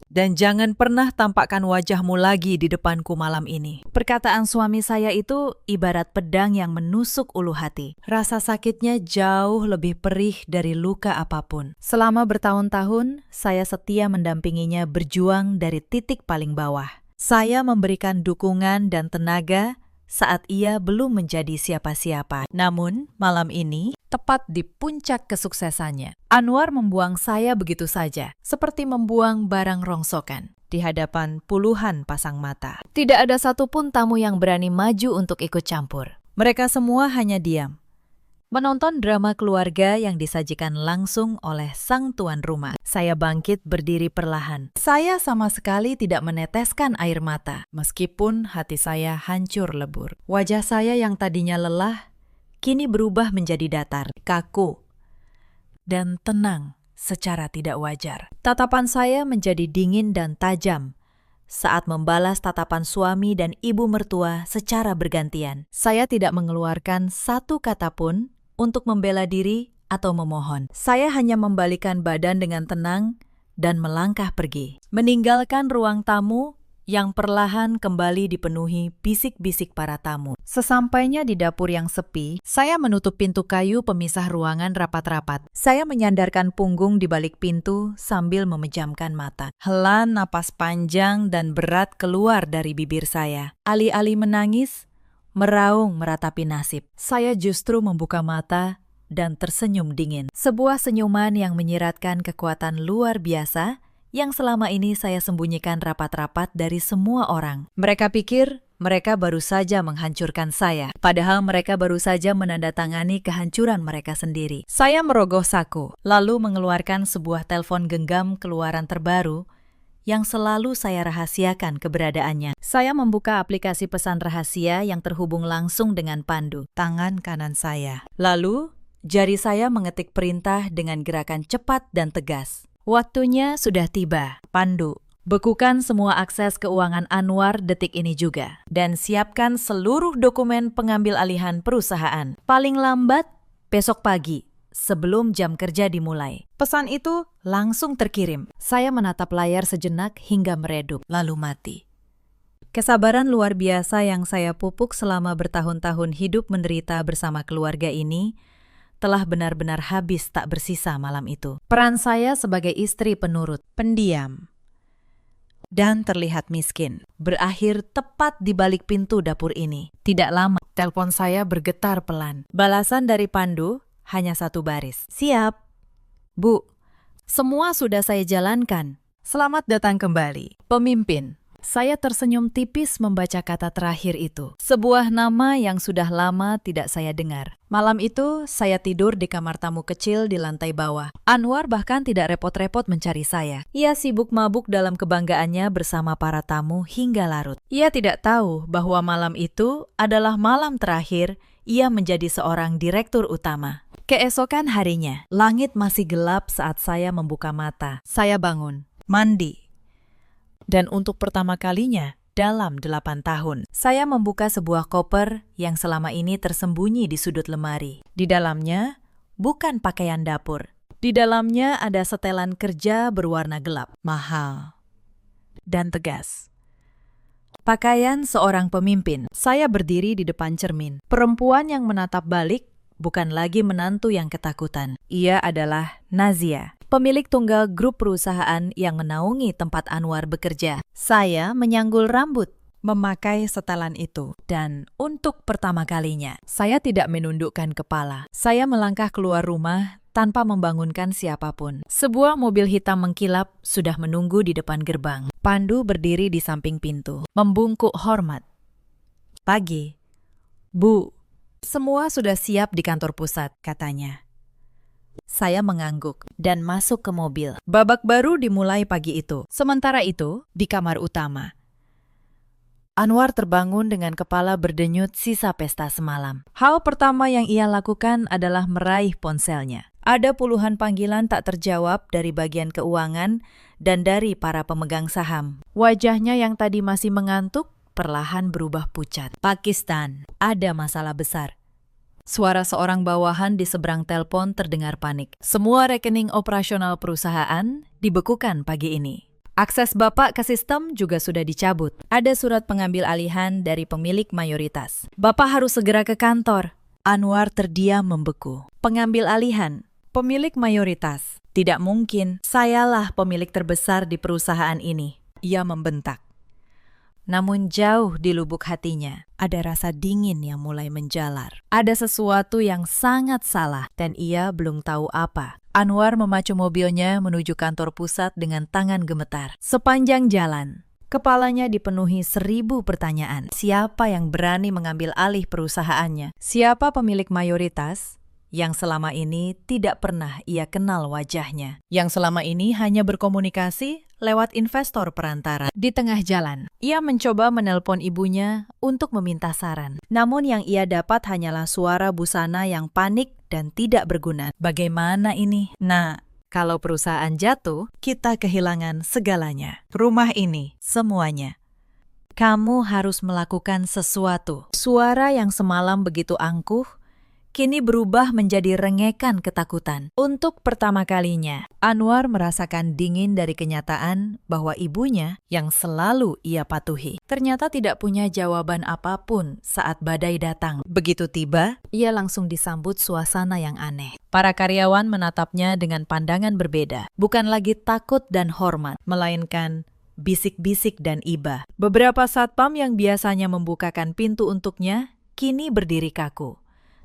S1: Dan jangan pernah tampakkan wajahmu lagi di depanku malam ini. Perkataan suami saya itu ibarat pedang yang menusuk ulu hati. Rasa sakitnya jauh lebih perih dari luka apapun. Selama bertahun-tahun, saya setia mendampinginya berjuang dari titik paling bawah. Saya memberikan dukungan dan tenaga saat ia belum menjadi siapa-siapa. Namun, malam ini, tepat di puncak kesuksesannya, Anwar membuang saya begitu saja, seperti membuang barang rongsokan di hadapan puluhan pasang mata. Tidak ada satupun tamu yang berani maju untuk ikut campur. Mereka semua hanya diam, menonton drama keluarga yang disajikan langsung oleh sang tuan rumah. Saya bangkit berdiri perlahan. Saya sama sekali tidak meneteskan air mata, meskipun hati saya hancur lebur. Wajah saya yang tadinya lelah, kini berubah menjadi datar, kaku, dan tenang secara tidak wajar. Tatapan saya menjadi dingin dan tajam saat membalas tatapan suami dan ibu mertua secara bergantian. Saya tidak mengeluarkan satu kata pun untuk membela diri atau memohon. Saya hanya membalikkan badan dengan tenang dan melangkah pergi, meninggalkan ruang tamu yang perlahan kembali dipenuhi bisik-bisik para tamu. Sesampainya di dapur yang sepi, saya menutup pintu kayu pemisah ruangan rapat-rapat. Saya menyandarkan punggung di balik pintu sambil memejamkan mata. Hela napas panjang dan berat keluar dari bibir saya. Alih-alih menangis, meraung meratapi nasib. Saya justru membuka mata dan tersenyum dingin. Sebuah senyuman yang menyiratkan kekuatan luar biasa yang selama ini saya sembunyikan rapat-rapat dari semua orang. Mereka pikir mereka baru saja menghancurkan saya, padahal mereka baru saja menandatangani kehancuran mereka sendiri. Saya merogoh saku, lalu mengeluarkan sebuah telepon genggam keluaran terbaru yang selalu saya rahasiakan keberadaannya. Saya membuka aplikasi pesan rahasia yang terhubung langsung dengan Pandu, tangan kanan saya. Lalu, jari saya mengetik perintah dengan gerakan cepat dan tegas. Waktunya sudah tiba. Pandu, bekukan semua akses keuangan Anwar detik ini juga. Dan siapkan seluruh dokumen pengambil alihan perusahaan. Paling lambat, besok pagi, sebelum jam kerja dimulai. Pesan itu langsung terkirim. Saya menatap layar sejenak hingga meredup, lalu mati. Kesabaran luar biasa yang saya pupuk selama bertahun-tahun hidup menderita bersama keluarga ini telah benar-benar habis tak bersisa malam itu. Peran saya sebagai istri penurut, pendiam, dan terlihat miskin berakhir tepat di balik pintu dapur ini. Tidak lama, telepon saya bergetar pelan. Balasan dari Pandu hanya satu baris. Siap. Bu, semua sudah saya jalankan. Selamat datang kembali, pemimpin. Saya tersenyum tipis membaca kata terakhir itu. Sebuah nama yang sudah lama tidak saya dengar. Malam itu, saya tidur di kamar tamu kecil di lantai bawah. Anwar bahkan tidak repot-repot mencari saya. Ia sibuk mabuk dalam kebanggaannya bersama para tamu hingga larut. Ia tidak tahu bahwa malam itu adalah malam terakhir ia menjadi seorang direktur utama. Keesokan harinya, langit masih gelap saat saya membuka mata. Saya bangun, mandi. Dan untuk pertama kalinya dalam 8 tahun, saya membuka sebuah koper yang selama ini tersembunyi di sudut lemari. Di dalamnya, bukan pakaian dapur. Di dalamnya ada setelan kerja berwarna gelap, mahal, dan tegas. Pakaian seorang pemimpin. Saya berdiri di depan cermin. Perempuan yang menatap balik bukan lagi menantu yang ketakutan. Ia adalah Nazia, pemilik tunggal grup perusahaan yang menaungi tempat Anwar bekerja. Saya menyanggul rambut, memakai setelan itu. Dan untuk pertama kalinya, saya tidak menundukkan kepala. Saya melangkah keluar rumah tanpa membangunkan siapapun. Sebuah mobil hitam mengkilap sudah menunggu di depan gerbang. Pandu berdiri di samping pintu, membungkuk hormat. Pagi. Bu, semua sudah siap di kantor pusat, katanya. Saya mengangguk dan masuk ke mobil. Babak baru dimulai pagi itu. Sementara itu, di kamar utama, Anwar terbangun dengan kepala berdenyut sisa pesta semalam. Hal pertama yang ia lakukan adalah meraih ponselnya. Ada puluhan panggilan tak terjawab dari bagian keuangan dan dari para pemegang saham. Wajahnya yang tadi masih mengantuk perlahan berubah pucat. Pakistan, ada masalah besar. Suara seorang bawahan di seberang telepon terdengar panik. Semua rekening operasional perusahaan dibekukan pagi ini. Akses Bapak ke sistem juga sudah dicabut. Ada surat pengambil alihan dari pemilik mayoritas. Bapak harus segera ke kantor. Anwar terdiam membeku. Pengambil alihan, pemilik mayoritas. Tidak mungkin, sayalah pemilik terbesar di perusahaan ini. Ia membentak. Namun jauh di lubuk hatinya, ada rasa dingin yang mulai menjalar. Ada sesuatu yang sangat salah dan ia belum tahu apa. Anwar memacu mobilnya menuju kantor pusat dengan tangan gemetar. Sepanjang jalan, kepalanya dipenuhi 1000 pertanyaan. Siapa yang berani mengambil alih perusahaannya? Siapa pemilik mayoritas yang selama ini tidak pernah ia kenal wajahnya? Yang selama ini hanya berkomunikasi lewat investor perantara. Di tengah jalan, ia mencoba menelpon ibunya untuk meminta saran. Namun yang ia dapat hanyalah suara busana yang panik dan tidak berguna. Bagaimana ini? Nah, kalau perusahaan jatuh, kita kehilangan segalanya. Rumah ini, semuanya. Kamu harus melakukan sesuatu. Suara yang semalam begitu angkuh, kini berubah menjadi rengekan ketakutan. Untuk pertama kalinya, Anwar merasakan dingin dari kenyataan bahwa ibunya yang selalu ia patuhi ternyata tidak punya jawaban apapun saat badai datang. Begitu tiba, ia langsung disambut suasana yang aneh. Para karyawan menatapnya dengan pandangan berbeda. Bukan lagi takut dan hormat, melainkan bisik-bisik dan iba. Beberapa satpam yang biasanya membukakan pintu untuknya, kini berdiri kaku.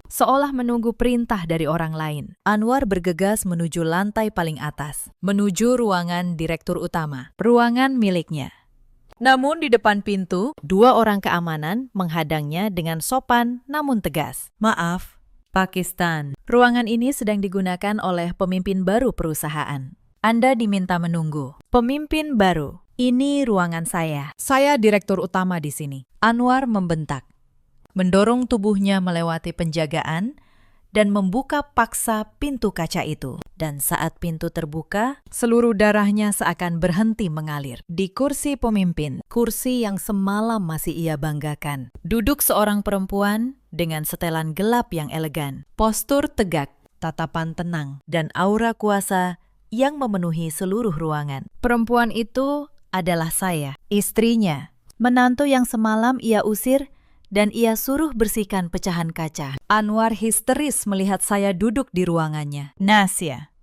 S1: Seolah menunggu perintah dari orang lain. Anwar bergegas menuju lantai paling atas, menuju ruangan direktur utama, ruangan miliknya. Namun di depan pintu, 2 orang keamanan menghadangnya dengan sopan namun tegas. Maaf, Pakistan. Ruangan ini sedang digunakan oleh pemimpin baru perusahaan. Anda diminta menunggu. Pemimpin baru. Ini ruangan saya. Saya direktur utama di sini. Anwar membentak, mendorong tubuhnya melewati penjagaan dan membuka paksa pintu kaca itu. Dan saat pintu terbuka, seluruh darahnya seakan berhenti mengalir. Di kursi pemimpin, kursi yang semalam masih ia banggakan, duduk seorang perempuan dengan setelan gelap yang elegan, postur tegak, tatapan tenang, dan aura kuasa yang memenuhi seluruh ruangan. Perempuan itu adalah saya, istrinya, menantu yang semalam ia usir dan ia suruh bersihkan pecahan kaca. Anwar histeris melihat saya duduk di ruangannya. Nazia,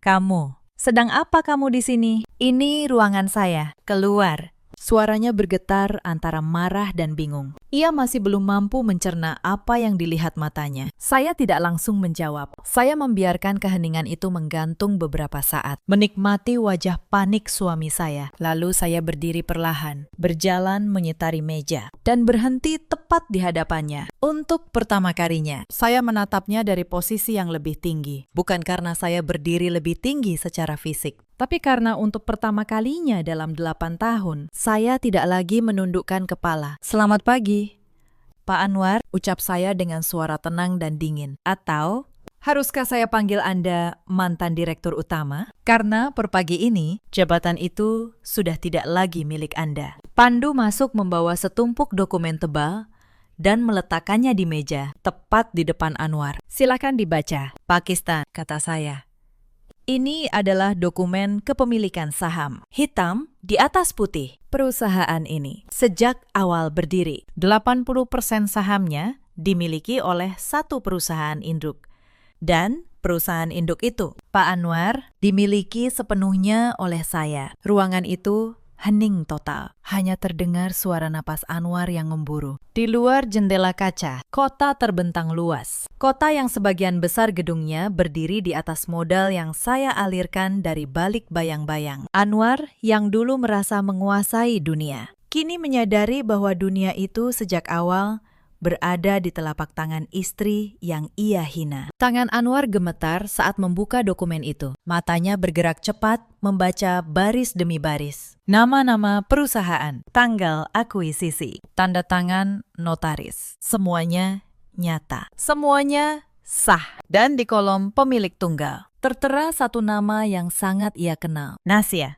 S1: kamu, sedang apa kamu di sini? Ini ruangan saya. Keluar. Suaranya bergetar antara marah dan bingung. Ia masih belum mampu mencerna apa yang dilihat matanya. Saya tidak langsung menjawab. Saya membiarkan keheningan itu menggantung beberapa saat, menikmati wajah panik suami saya. Lalu saya berdiri perlahan, berjalan menyitari meja, dan berhenti tepat di hadapannya. Untuk pertama kalinya, saya menatapnya dari posisi yang lebih tinggi. Bukan karena saya berdiri lebih tinggi secara fisik, tapi karena untuk pertama kalinya dalam 8 tahun, saya tidak lagi menundukkan kepala. Selamat pagi, Pak Anwar, ucap saya dengan suara tenang dan dingin. Atau, haruskah saya panggil Anda mantan direktur utama? Karena per pagi ini, jabatan itu sudah tidak lagi milik Anda. Pandu masuk membawa setumpuk dokumen tebal dan meletakkannya di meja, tepat di depan Anwar. Silakan dibaca. Pakistan, kata saya. Ini adalah dokumen kepemilikan saham, hitam di atas putih. Perusahaan ini sejak awal berdiri, 80% sahamnya dimiliki oleh satu perusahaan induk. Dan perusahaan induk itu, Pak Anwar, dimiliki sepenuhnya oleh saya. Ruangan itu hening total. Hanya terdengar suara napas Anwar yang memburu. Di luar jendela kaca, kota terbentang luas. Kota yang sebagian besar gedungnya berdiri di atas modal yang saya alirkan dari balik bayang-bayang. Anwar yang dulu merasa menguasai dunia, kini menyadari bahwa dunia itu sejak awal berada di telapak tangan istri yang ia hina. Tangan Anwar gemetar saat membuka dokumen itu. Matanya bergerak cepat, membaca baris demi baris. Nama-nama perusahaan, tanggal akuisisi, tanda tangan notaris. Semuanya nyata. Semuanya sah. Dan di kolom pemilik tunggal, tertera satu nama yang sangat ia kenal. Nasya.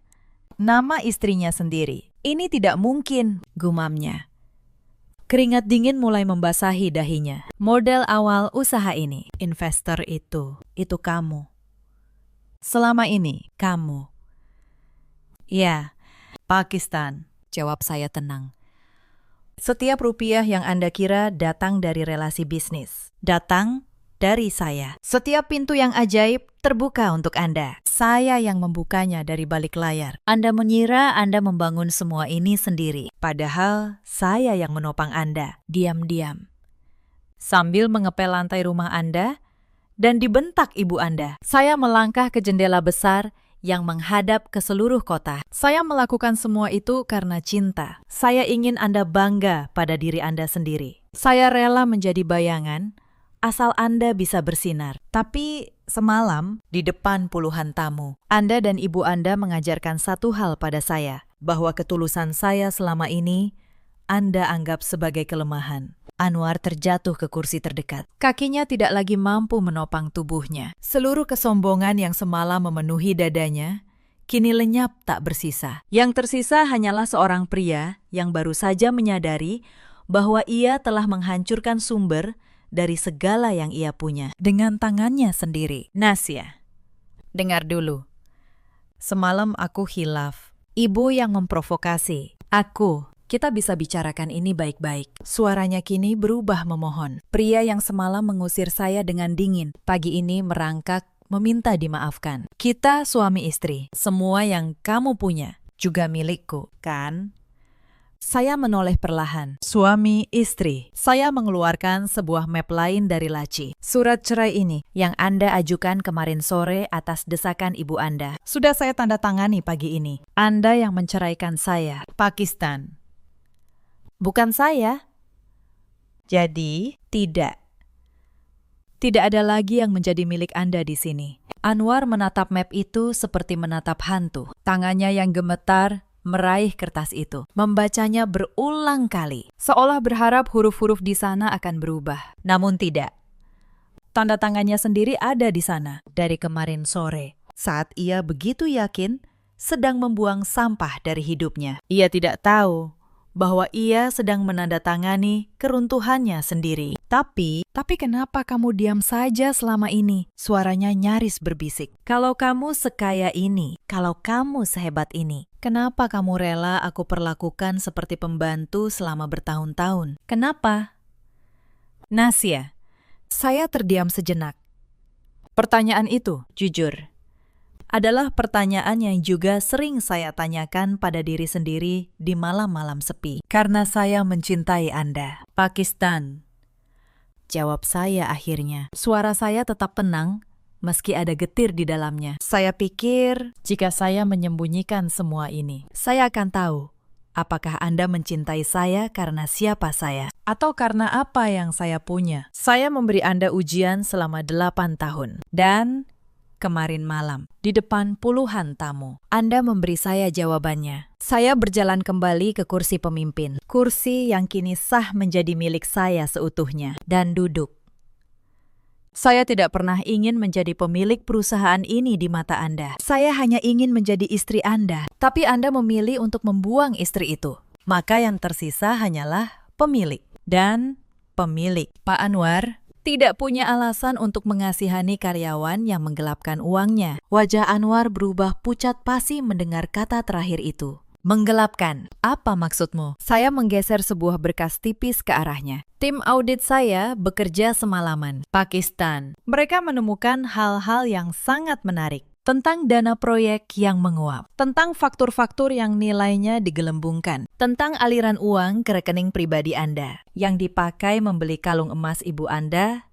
S1: Nama istrinya sendiri. Ini tidak mungkin, gumamnya. Keringat dingin mulai membasahi dahinya. Model awal usaha ini, investor itu kamu. Selama ini, kamu. Ya, Pakistan, jawab saya tenang. Setiap rupiah yang Anda kira datang dari relasi bisnis, datang dari saya. Setiap pintu yang ajaib terbuka untuk Anda. Saya yang membukanya dari balik layar. Anda mengira Anda membangun semua ini sendiri. Padahal saya yang menopang Anda, diam-diam. Sambil mengepel lantai rumah Anda dan dibentak ibu Anda, saya melangkah ke jendela besar yang menghadap ke seluruh kota. Saya melakukan semua itu karena cinta. Saya ingin Anda bangga pada diri Anda sendiri. Saya rela menjadi bayangan, asal Anda bisa bersinar. Tapi semalam, di depan puluhan tamu, Anda dan ibu Anda mengajarkan satu hal pada saya, bahwa ketulusan saya selama ini Anda anggap sebagai kelemahan. Anwar terjatuh ke kursi terdekat. Kakinya tidak lagi mampu menopang tubuhnya. Seluruh kesombongan yang semalam memenuhi dadanya, kini lenyap tak bersisa. Yang tersisa hanyalah seorang pria yang baru saja menyadari bahwa ia telah menghancurkan sumber dari segala yang ia punya dengan tangannya sendiri. Nasya, dengar dulu. Semalam aku khilaf. Ibu yang memprovokasi. Kita bisa bicarakan ini baik-baik. Suaranya kini berubah memohon. Pria yang semalam mengusir saya dengan dingin, pagi ini merangkak meminta dimaafkan. Kita suami istri. Semua yang kamu punya juga milikku, kan? Saya menoleh perlahan. Suami istri. Saya mengeluarkan sebuah map lain dari laci. Surat cerai ini yang Anda ajukan kemarin sore atas desakan ibu Anda. Sudah saya tanda tangani pagi ini. Anda yang menceraikan saya. Pakistan. Bukan saya. Jadi, tidak. Tidak ada lagi yang menjadi milik Anda di sini. Anwar menatap map itu seperti menatap hantu. Tangannya yang gemetar meraih kertas itu, membacanya berulang kali, seolah berharap huruf-huruf di sana akan berubah. Namun tidak. Tanda tangannya sendiri ada di sana dari kemarin sore, saat ia begitu yakin sedang membuang sampah dari hidupnya. Ia tidak tahu bahwa ia sedang menandatangani keruntuhannya sendiri. Tapi kenapa kamu diam saja selama ini? Suaranya nyaris berbisik. Kalau kamu sekaya ini, kalau kamu sehebat ini, kenapa kamu rela aku perlakukan seperti pembantu selama bertahun-tahun? Kenapa? Nasya, saya terdiam sejenak. Pertanyaan itu, jujur, adalah pertanyaan yang juga sering saya tanyakan pada diri sendiri di malam-malam sepi. Karena saya mencintai Anda. Pakistan. Jawab saya akhirnya. Suara saya tetap tenang, meski ada getir di dalamnya. Saya pikir, jika saya menyembunyikan semua ini, saya akan tahu apakah Anda mencintai saya karena siapa saya, atau karena apa yang saya punya. Saya memberi Anda ujian selama 8 tahun. Dan kemarin malam, di depan puluhan tamu, Anda memberi saya jawabannya. Saya berjalan kembali ke kursi pemimpin, kursi yang kini sah menjadi milik saya seutuhnya, dan duduk. Saya tidak pernah ingin menjadi pemilik perusahaan ini di mata Anda. Saya hanya ingin menjadi istri Anda, tapi Anda memilih untuk membuang istri itu. Maka yang tersisa hanyalah pemilik dan pemilik. Pak Anwar tidak punya alasan untuk mengasihani karyawan yang menggelapkan uangnya. Wajah Anwar berubah pucat pasi mendengar kata terakhir itu. Menggelapkan. Apa maksudmu?
S2: Saya menggeser sebuah berkas tipis ke arahnya. Tim audit saya bekerja semalaman.
S1: Pakistan. Mereka menemukan hal-hal yang sangat menarik tentang dana proyek yang menguap, tentang faktur-faktur yang nilainya digelembungkan, tentang aliran uang ke rekening pribadi Anda yang dipakai membeli kalung emas ibu Anda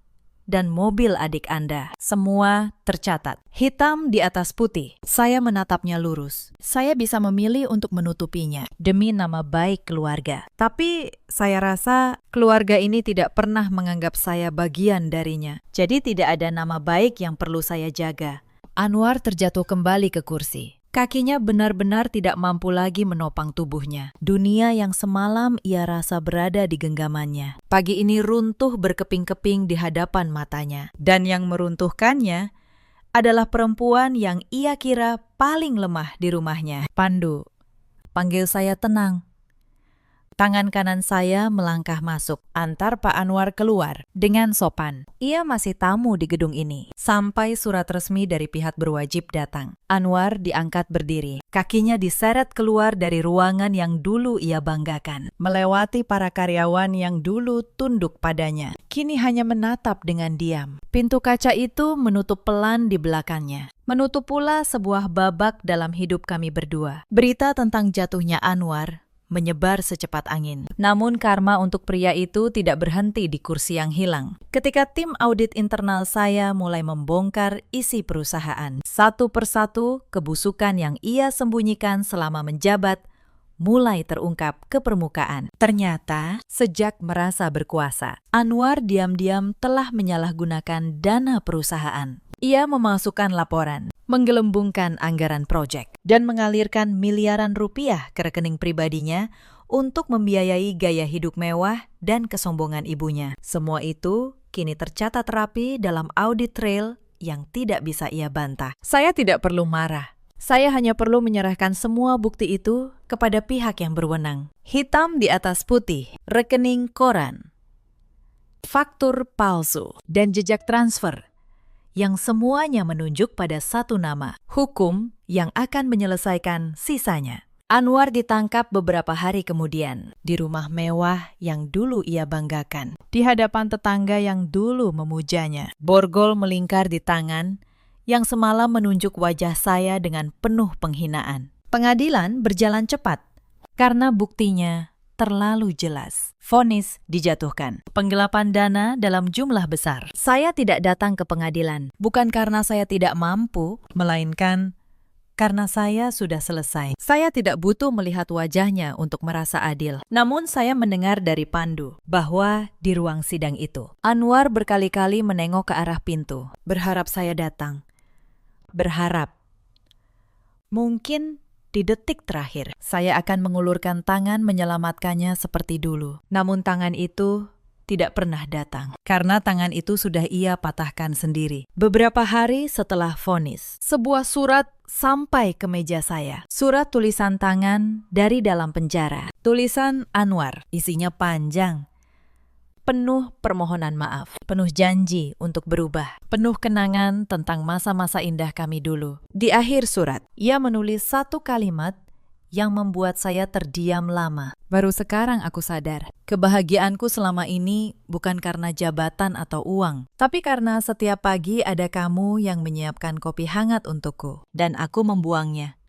S1: dan mobil adik Anda. Semua tercatat, hitam di atas putih. Saya menatapnya lurus. Saya bisa memilih untuk menutupinya demi nama baik keluarga. Tapi saya rasa keluarga ini tidak pernah menganggap saya bagian darinya. Jadi tidak ada nama baik yang perlu saya jaga.
S2: Anwar terjatuh kembali ke kursi.
S1: Kakinya benar-benar tidak mampu lagi menopang tubuhnya. Dunia yang semalam ia rasa berada di genggamannya. Pagi ini runtuh berkeping-keping di hadapan matanya. Dan yang meruntuhkannya adalah perempuan yang ia kira paling lemah di rumahnya. Pandu, panggil saya tenang. Tangan kanan saya melangkah masuk, antar Pak Anwar keluar dengan sopan. Ia masih tamu di gedung ini, sampai surat resmi dari pihak berwajib datang. Anwar diangkat berdiri, kakinya diseret keluar dari ruangan yang dulu ia banggakan. Melewati para karyawan yang dulu tunduk padanya, kini hanya menatap dengan diam. Pintu kaca itu menutup pelan di belakangnya. Menutup pula sebuah babak dalam hidup kami berdua. Berita tentang jatuhnya Anwar menyebar secepat angin. Namun karma untuk pria itu tidak berhenti di kursi yang hilang. Ketika tim audit internal saya mulai membongkar isi perusahaan, satu persatu kebusukan yang ia sembunyikan selama menjabat mulai terungkap ke permukaan. Ternyata, sejak merasa berkuasa, Anwar diam-diam telah menyalahgunakan dana perusahaan. Ia memasukkan laporan, menggelembungkan anggaran proyek, dan mengalirkan miliaran rupiah ke rekening pribadinya untuk membiayai gaya hidup mewah dan kesombongan ibunya. Semua itu kini tercatat rapi dalam audit trail yang tidak bisa ia bantah. Saya tidak perlu marah. Saya hanya perlu menyerahkan semua bukti itu kepada pihak yang berwenang. Hitam di atas putih, rekening koran, faktur palsu, dan jejak transfer yang semuanya menunjuk pada satu nama, hukum yang akan menyelesaikan sisanya. Anwar ditangkap beberapa hari kemudian di rumah mewah yang dulu ia banggakan, di hadapan tetangga yang dulu memujanya. Borgol melingkar di tangan yang semalam menunjuk wajah saya dengan penuh penghinaan. Pengadilan berjalan cepat karena buktinya terlalu jelas. Vonis dijatuhkan. Penggelapan dana dalam jumlah besar. Saya tidak datang ke pengadilan, bukan karena saya tidak mampu, melainkan karena saya sudah selesai. Saya tidak butuh melihat wajahnya untuk merasa adil. Namun saya mendengar dari Pandu bahwa di ruang sidang itu, Anwar berkali-kali menengok ke arah pintu, berharap saya datang. Berharap. Mungkin di detik terakhir, saya akan mengulurkan tangan menyelamatkannya seperti dulu. Namun tangan itu tidak pernah datang, karena tangan itu sudah ia patahkan sendiri. Beberapa hari setelah vonis, sebuah surat sampai ke meja saya. Surat tulisan tangan dari dalam penjara. Tulisan Anwar, isinya panjang. Penuh permohonan maaf, penuh janji untuk berubah, penuh kenangan tentang masa-masa indah kami dulu. Di akhir surat, ia menulis satu kalimat yang membuat saya terdiam lama. Baru sekarang aku sadar, kebahagiaanku selama ini bukan karena jabatan atau uang, tapi karena setiap pagi ada kamu yang menyiapkan kopi hangat untukku, dan aku membuangnya.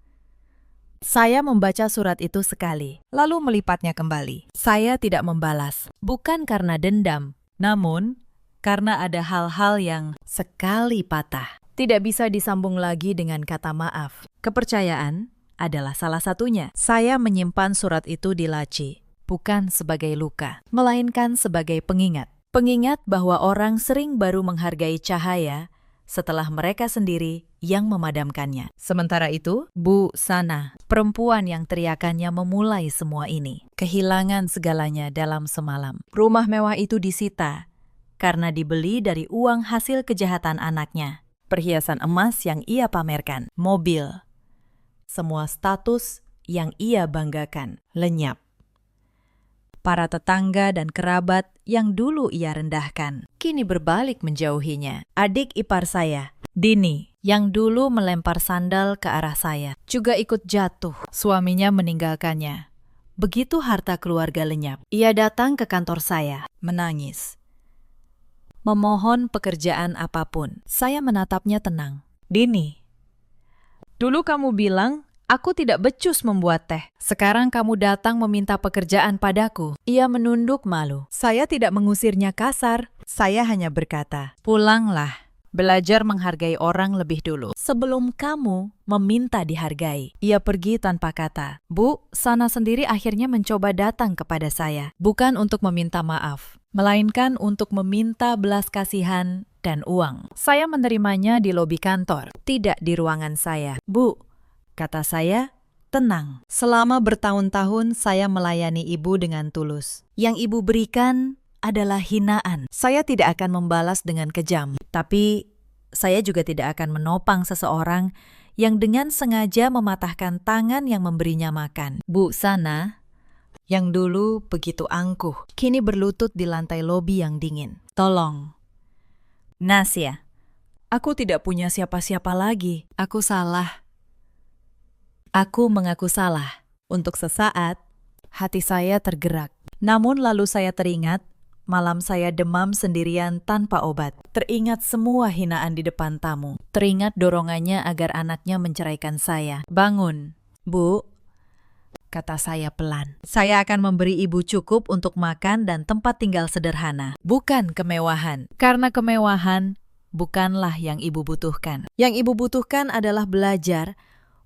S1: Saya membaca surat itu sekali, lalu melipatnya kembali. Saya tidak membalas, bukan karena dendam, namun karena ada hal-hal yang sekali patah tidak bisa disambung lagi dengan kata maaf. Kepercayaan adalah salah satunya. Saya menyimpan surat itu di laci, bukan sebagai luka, melainkan sebagai pengingat. Pengingat bahwa orang sering baru menghargai cahaya setelah mereka sendiri yang memadamkannya. Sementara itu, Bu Sana, perempuan yang teriakannya memulai semua ini, kehilangan segalanya dalam semalam. Rumah mewah itu disita karena dibeli dari uang hasil kejahatan anaknya. Perhiasan emas yang ia pamerkan, mobil, semua status yang ia banggakan, lenyap. Para tetangga dan kerabat yang dulu ia rendahkan, kini berbalik menjauhinya. Adik ipar saya, Dini, yang dulu melempar sandal ke arah saya, juga ikut jatuh.
S2: Suaminya meninggalkannya.
S1: Begitu harta keluarga lenyap, ia datang ke kantor saya, menangis, memohon pekerjaan apapun. Saya menatapnya tenang. Dini, dulu kamu bilang aku tidak becus membuat teh.
S2: Sekarang kamu datang meminta pekerjaan padaku.
S1: Ia menunduk malu. Saya tidak mengusirnya kasar. Saya hanya berkata, pulanglah. Belajar menghargai orang lebih dulu, sebelum kamu meminta dihargai. Ia pergi tanpa kata.
S2: Bu, Sana sendiri akhirnya mencoba datang kepada saya. Bukan untuk meminta maaf, melainkan untuk meminta belas kasihan dan uang. Saya menerimanya di lobi kantor.
S1: Tidak di ruangan saya. Bu, kata saya, tenang. Selama bertahun-tahun saya melayani ibu dengan tulus. Yang ibu berikan adalah hinaan. Saya tidak akan membalas dengan kejam. Tapi saya juga tidak akan menopang seseorang yang dengan sengaja mematahkan tangan yang memberinya makan. Bu Sana, yang dulu begitu angkuh, kini berlutut di lantai lobi yang dingin. Tolong. Nasya, aku tidak punya siapa-siapa lagi. Aku salah. Aku mengaku salah. Untuk sesaat, hati saya tergerak. Namun lalu saya teringat, malam saya demam sendirian tanpa obat. Teringat semua hinaan di depan tamu. Teringat dorongannya agar anaknya menceraikan saya. Bangun, Bu, kata saya pelan. Saya akan memberi ibu cukup untuk makan dan tempat tinggal sederhana. Bukan kemewahan. Karena kemewahan bukanlah yang ibu butuhkan. Yang ibu butuhkan adalah belajar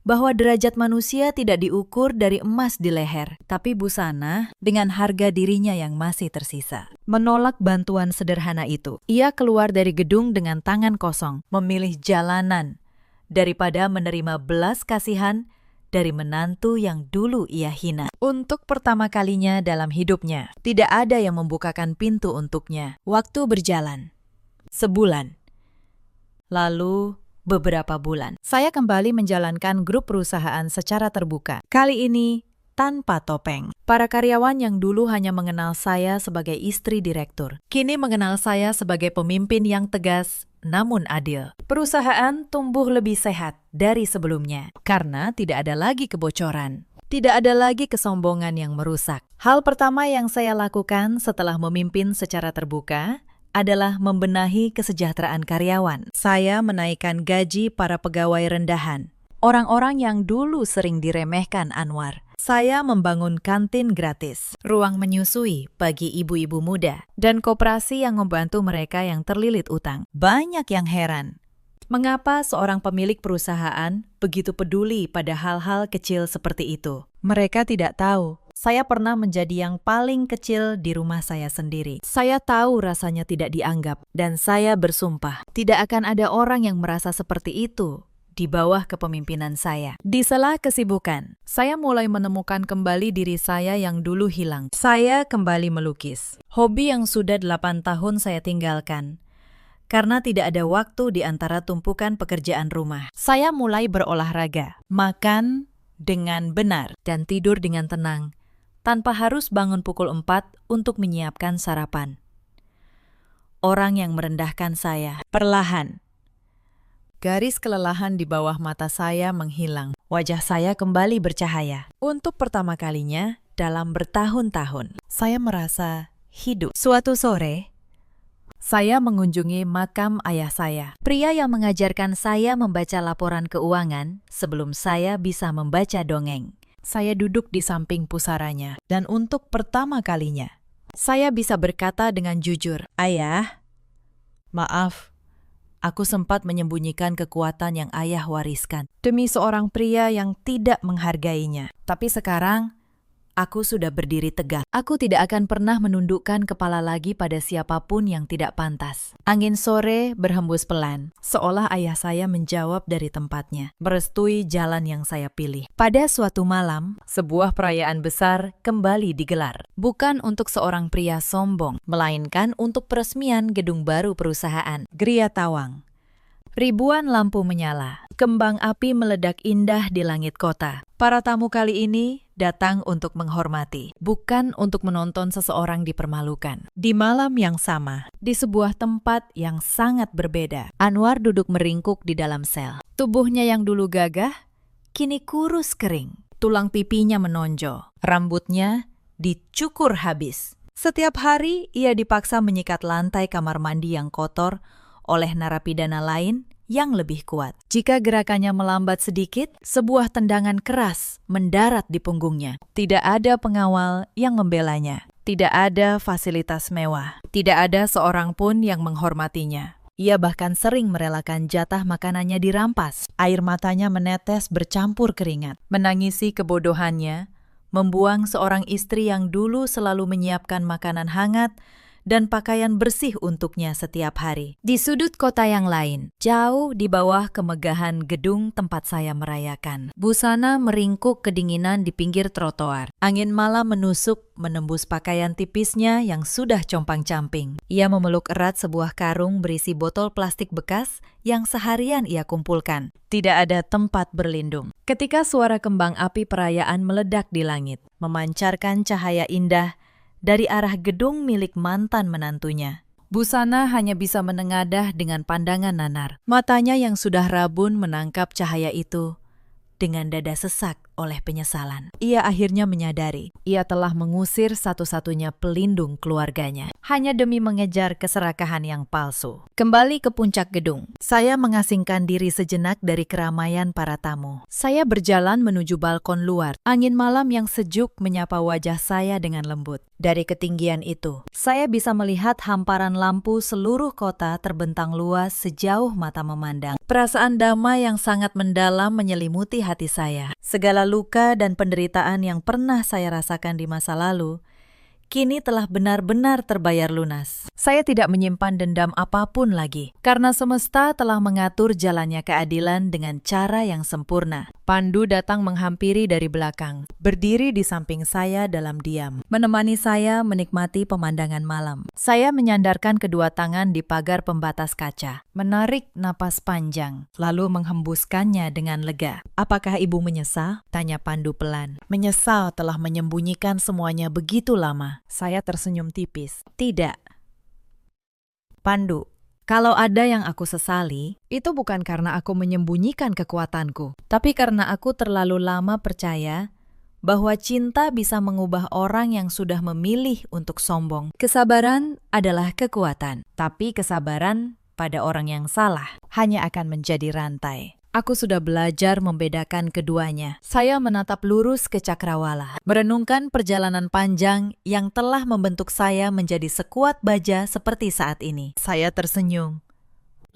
S1: bahwa derajat manusia tidak diukur dari emas di leher, tapi busana dengan harga dirinya yang masih tersisa. Menolak bantuan sederhana itu, ia keluar dari gedung dengan tangan kosong, memilih jalanan daripada menerima belas kasihan dari menantu yang dulu ia hina. Untuk pertama kalinya dalam hidupnya, tidak ada yang membukakan pintu untuknya. Waktu berjalan. Sebulan. Lalu beberapa bulan, saya kembali menjalankan grup perusahaan secara terbuka. Kali ini tanpa topeng. Para karyawan yang dulu hanya mengenal saya sebagai istri direktur, kini mengenal saya sebagai pemimpin yang tegas namun adil. Perusahaan tumbuh lebih sehat dari sebelumnya karena tidak ada lagi kebocoran. Tidak ada lagi kesombongan yang merusak. Hal pertama yang saya lakukan setelah memimpin secara terbuka adalah membenahi kesejahteraan karyawan. Saya menaikkan gaji para pegawai rendahan, orang-orang yang dulu sering diremehkan Anwar. Saya membangun kantin gratis, ruang menyusui bagi ibu-ibu muda, dan koperasi yang membantu mereka yang terlilit utang. Banyak yang heran, mengapa seorang pemilik perusahaan begitu peduli pada hal-hal kecil seperti itu. Mereka tidak tahu. Saya pernah menjadi yang paling kecil di rumah saya sendiri. Saya tahu rasanya tidak dianggap, dan saya bersumpah tidak akan ada orang yang merasa seperti itu di bawah kepemimpinan saya. Di sela kesibukan, saya mulai menemukan kembali diri saya yang dulu hilang. Saya kembali melukis, hobi yang sudah 8 tahun saya tinggalkan. Karena tidak ada waktu di antara tumpukan pekerjaan rumah. Saya mulai berolahraga, makan dengan benar, dan tidur dengan tenang, tanpa harus bangun pukul 4 untuk menyiapkan sarapan. Orang yang merendahkan saya, perlahan. Garis kelelahan di bawah mata saya menghilang. Wajah saya kembali bercahaya. Untuk pertama kalinya dalam bertahun-tahun, saya merasa hidup. Suatu sore, saya mengunjungi makam ayah saya, pria yang mengajarkan saya membaca laporan keuangan sebelum saya bisa membaca dongeng. Saya duduk di samping pusaranya, dan untuk pertama kalinya, saya bisa berkata dengan jujur, "Ayah, maaf, aku sempat menyembunyikan kekuatan yang ayah wariskan demi seorang pria yang tidak menghargainya. Tapi sekarang, aku sudah berdiri tegak. Aku tidak akan pernah menundukkan kepala lagi pada siapapun yang tidak pantas." Angin sore berhembus pelan, seolah ayah saya menjawab dari tempatnya, merestui jalan yang saya pilih. Pada suatu malam, sebuah perayaan besar kembali digelar. Bukan untuk seorang pria sombong, melainkan untuk peresmian gedung baru perusahaan, Gria Tawang. Ribuan lampu menyala, kembang api meledak indah di langit kota. Para tamu kali ini datang untuk menghormati.
S2: bukan untuk menonton seseorang dipermalukan.
S1: Di malam yang sama,
S2: Di sebuah tempat yang sangat berbeda,
S1: Anwar duduk meringkuk di dalam sel.
S2: tubuhnya yang dulu gagah,
S1: Kini kurus kering.
S2: tulang pipinya menonjol.
S1: Rambutnya dicukur habis. Setiap hari ia dipaksa menyikat lantai kamar mandi yang kotor oleh narapidana lain yang lebih kuat. Jika gerakannya melambat sedikit, sebuah tendangan keras mendarat di punggungnya. Tidak ada pengawal yang membelanya. Tidak ada fasilitas mewah. Tidak ada seorang pun yang menghormatinya. Ia bahkan sering merelakan jatah makanannya dirampas. Air matanya menetes bercampur keringat. Menangisi kebodohannya, membuang seorang istri yang dulu selalu menyiapkan makanan hangat dan pakaian bersih untuknya setiap hari. Di sudut kota yang lain, jauh di bawah kemegahan gedung tempat saya merayakan, busana meringkuk kedinginan di pinggir trotoar. Angin malam menusuk menembus pakaian tipisnya yang sudah compang-camping. Ia memeluk erat sebuah karung berisi botol plastik bekas yang seharian ia kumpulkan. Tidak ada tempat berlindung. Ketika suara kembang api perayaan meledak di langit, memancarkan cahaya indah dari arah gedung milik mantan menantunya. Busana hanya bisa menengadah dengan pandangan nanar. Matanya yang sudah rabun menangkap cahaya itu dengan dada sesak oleh penyesalan. Ia akhirnya menyadari ia telah mengusir satu-satunya pelindung keluarganya hanya demi mengejar keserakahan yang palsu. Kembali ke puncak gedung, saya mengasingkan diri sejenak dari keramaian para tamu. Saya berjalan menuju balkon luar. Angin malam yang sejuk menyapa wajah saya dengan lembut. Dari ketinggian itu, saya bisa melihat hamparan lampu seluruh kota terbentang luas sejauh mata memandang. Perasaan damai yang sangat mendalam menyelimuti hati saya. Segala luka dan penderitaan yang pernah saya rasakan di masa lalu, kini telah benar-benar terbayar lunas. Saya tidak menyimpan dendam apapun lagi, karena semesta telah mengatur jalannya keadilan dengan cara yang sempurna. Pandu datang menghampiri dari belakang, berdiri di samping saya dalam diam, menemani saya menikmati pemandangan malam. Saya menyandarkan kedua tangan di pagar pembatas kaca, menarik napas panjang, lalu menghembuskannya dengan lega. "Apakah ibu menyesal?" tanya Pandu pelan. "Menyesal telah menyembunyikan semuanya begitu lama." Saya tersenyum tipis. "Tidak. Pandu, kalau ada yang aku sesali,
S2: Itu bukan karena aku menyembunyikan kekuatanku.
S1: tapi karena aku terlalu lama percaya bahwa cinta bisa mengubah orang yang sudah memilih untuk sombong. Kesabaran adalah kekuatan, tapi kesabaran pada orang yang salah hanya akan menjadi rantai. Aku sudah belajar membedakan keduanya. Saya menatap lurus ke cakrawala, merenungkan perjalanan panjang yang telah membentuk saya menjadi sekuat baja seperti saat ini. Saya tersenyum,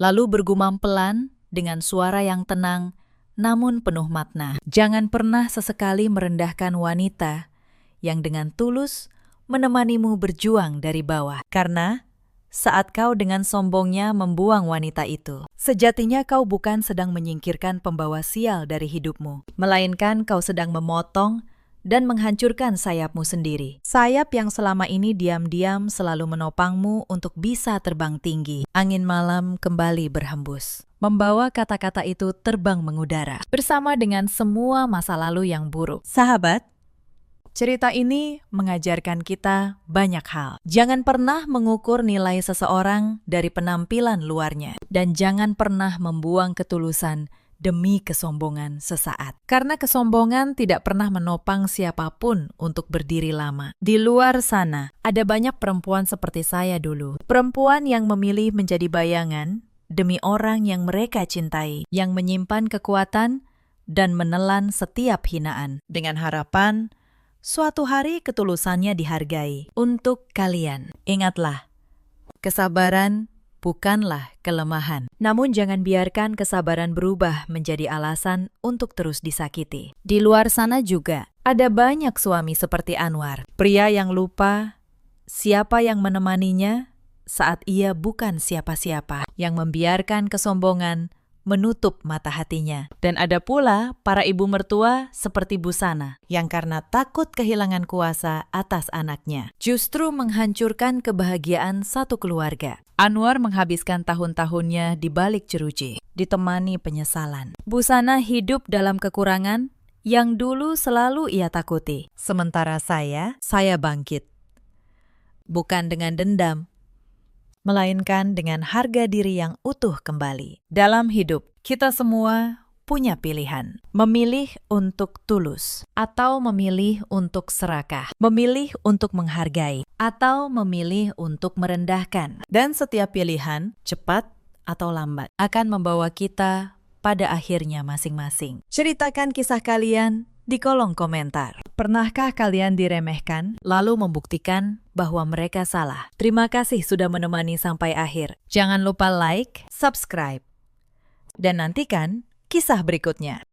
S1: lalu bergumam pelan dengan suara yang tenang namun penuh makna. Jangan pernah sesekali merendahkan wanita yang dengan tulus menemanimu berjuang dari bawah. Karena saat kau dengan sombongnya membuang wanita itu, sejatinya kau bukan sedang menyingkirkan pembawa sial dari hidupmu, melainkan kau sedang memotong dan menghancurkan sayapmu sendiri. Sayap yang selama ini diam-diam selalu menopangmu untuk bisa terbang tinggi. Angin malam kembali berhembus, membawa kata-kata itu terbang mengudara, bersama dengan semua masa lalu yang buruk. Sahabat, cerita ini mengajarkan kita banyak hal. Jangan pernah mengukur nilai seseorang dari penampilan luarnya, dan jangan pernah membuang ketulusan demi kesombongan sesaat. Karena kesombongan tidak pernah menopang siapapun untuk berdiri lama. Di luar sana, ada banyak perempuan seperti saya dulu. Perempuan yang memilih menjadi bayangan demi orang yang mereka cintai, yang menyimpan kekuatan dan menelan setiap hinaan, dengan harapan suatu hari ketulusannya dihargai. Untuk kalian, ingatlah, kesabaran bukanlah kelemahan. Namun jangan biarkan kesabaran berubah menjadi alasan untuk terus disakiti. Di luar sana juga ada banyak suami seperti Anwar, pria yang lupa siapa yang menemaninya saat ia bukan siapa-siapa, yang membiarkan kesombongan menutup mata hatinya. Dan ada pula para ibu mertua seperti Busana, yang karena takut kehilangan kuasa atas anaknya, justru menghancurkan kebahagiaan satu keluarga. Anwar menghabiskan tahun-tahunnya di balik jeruji, ditemani penyesalan. Busana hidup dalam kekurangan yang dulu selalu ia takuti.
S2: Sementara saya bangkit.
S1: Bukan dengan dendam,
S2: Melainkan dengan harga diri yang utuh kembali.
S1: dalam hidup kita semua punya pilihan. Memilih untuk tulus,
S2: Atau memilih untuk serakah.
S1: memilih untuk menghargai, atau memilih untuk merendahkan.
S2: Dan setiap pilihan, cepat atau lambat,
S1: Akan membawa kita pada akhirnya masing-masing. Ceritakan kisah kalian di kolom komentar.
S2: Pernahkah kalian diremehkan?
S1: Lalu membuktikan bahwa mereka salah. Terima kasih sudah menemani sampai akhir. Jangan lupa like, subscribe, dan nantikan kisah berikutnya.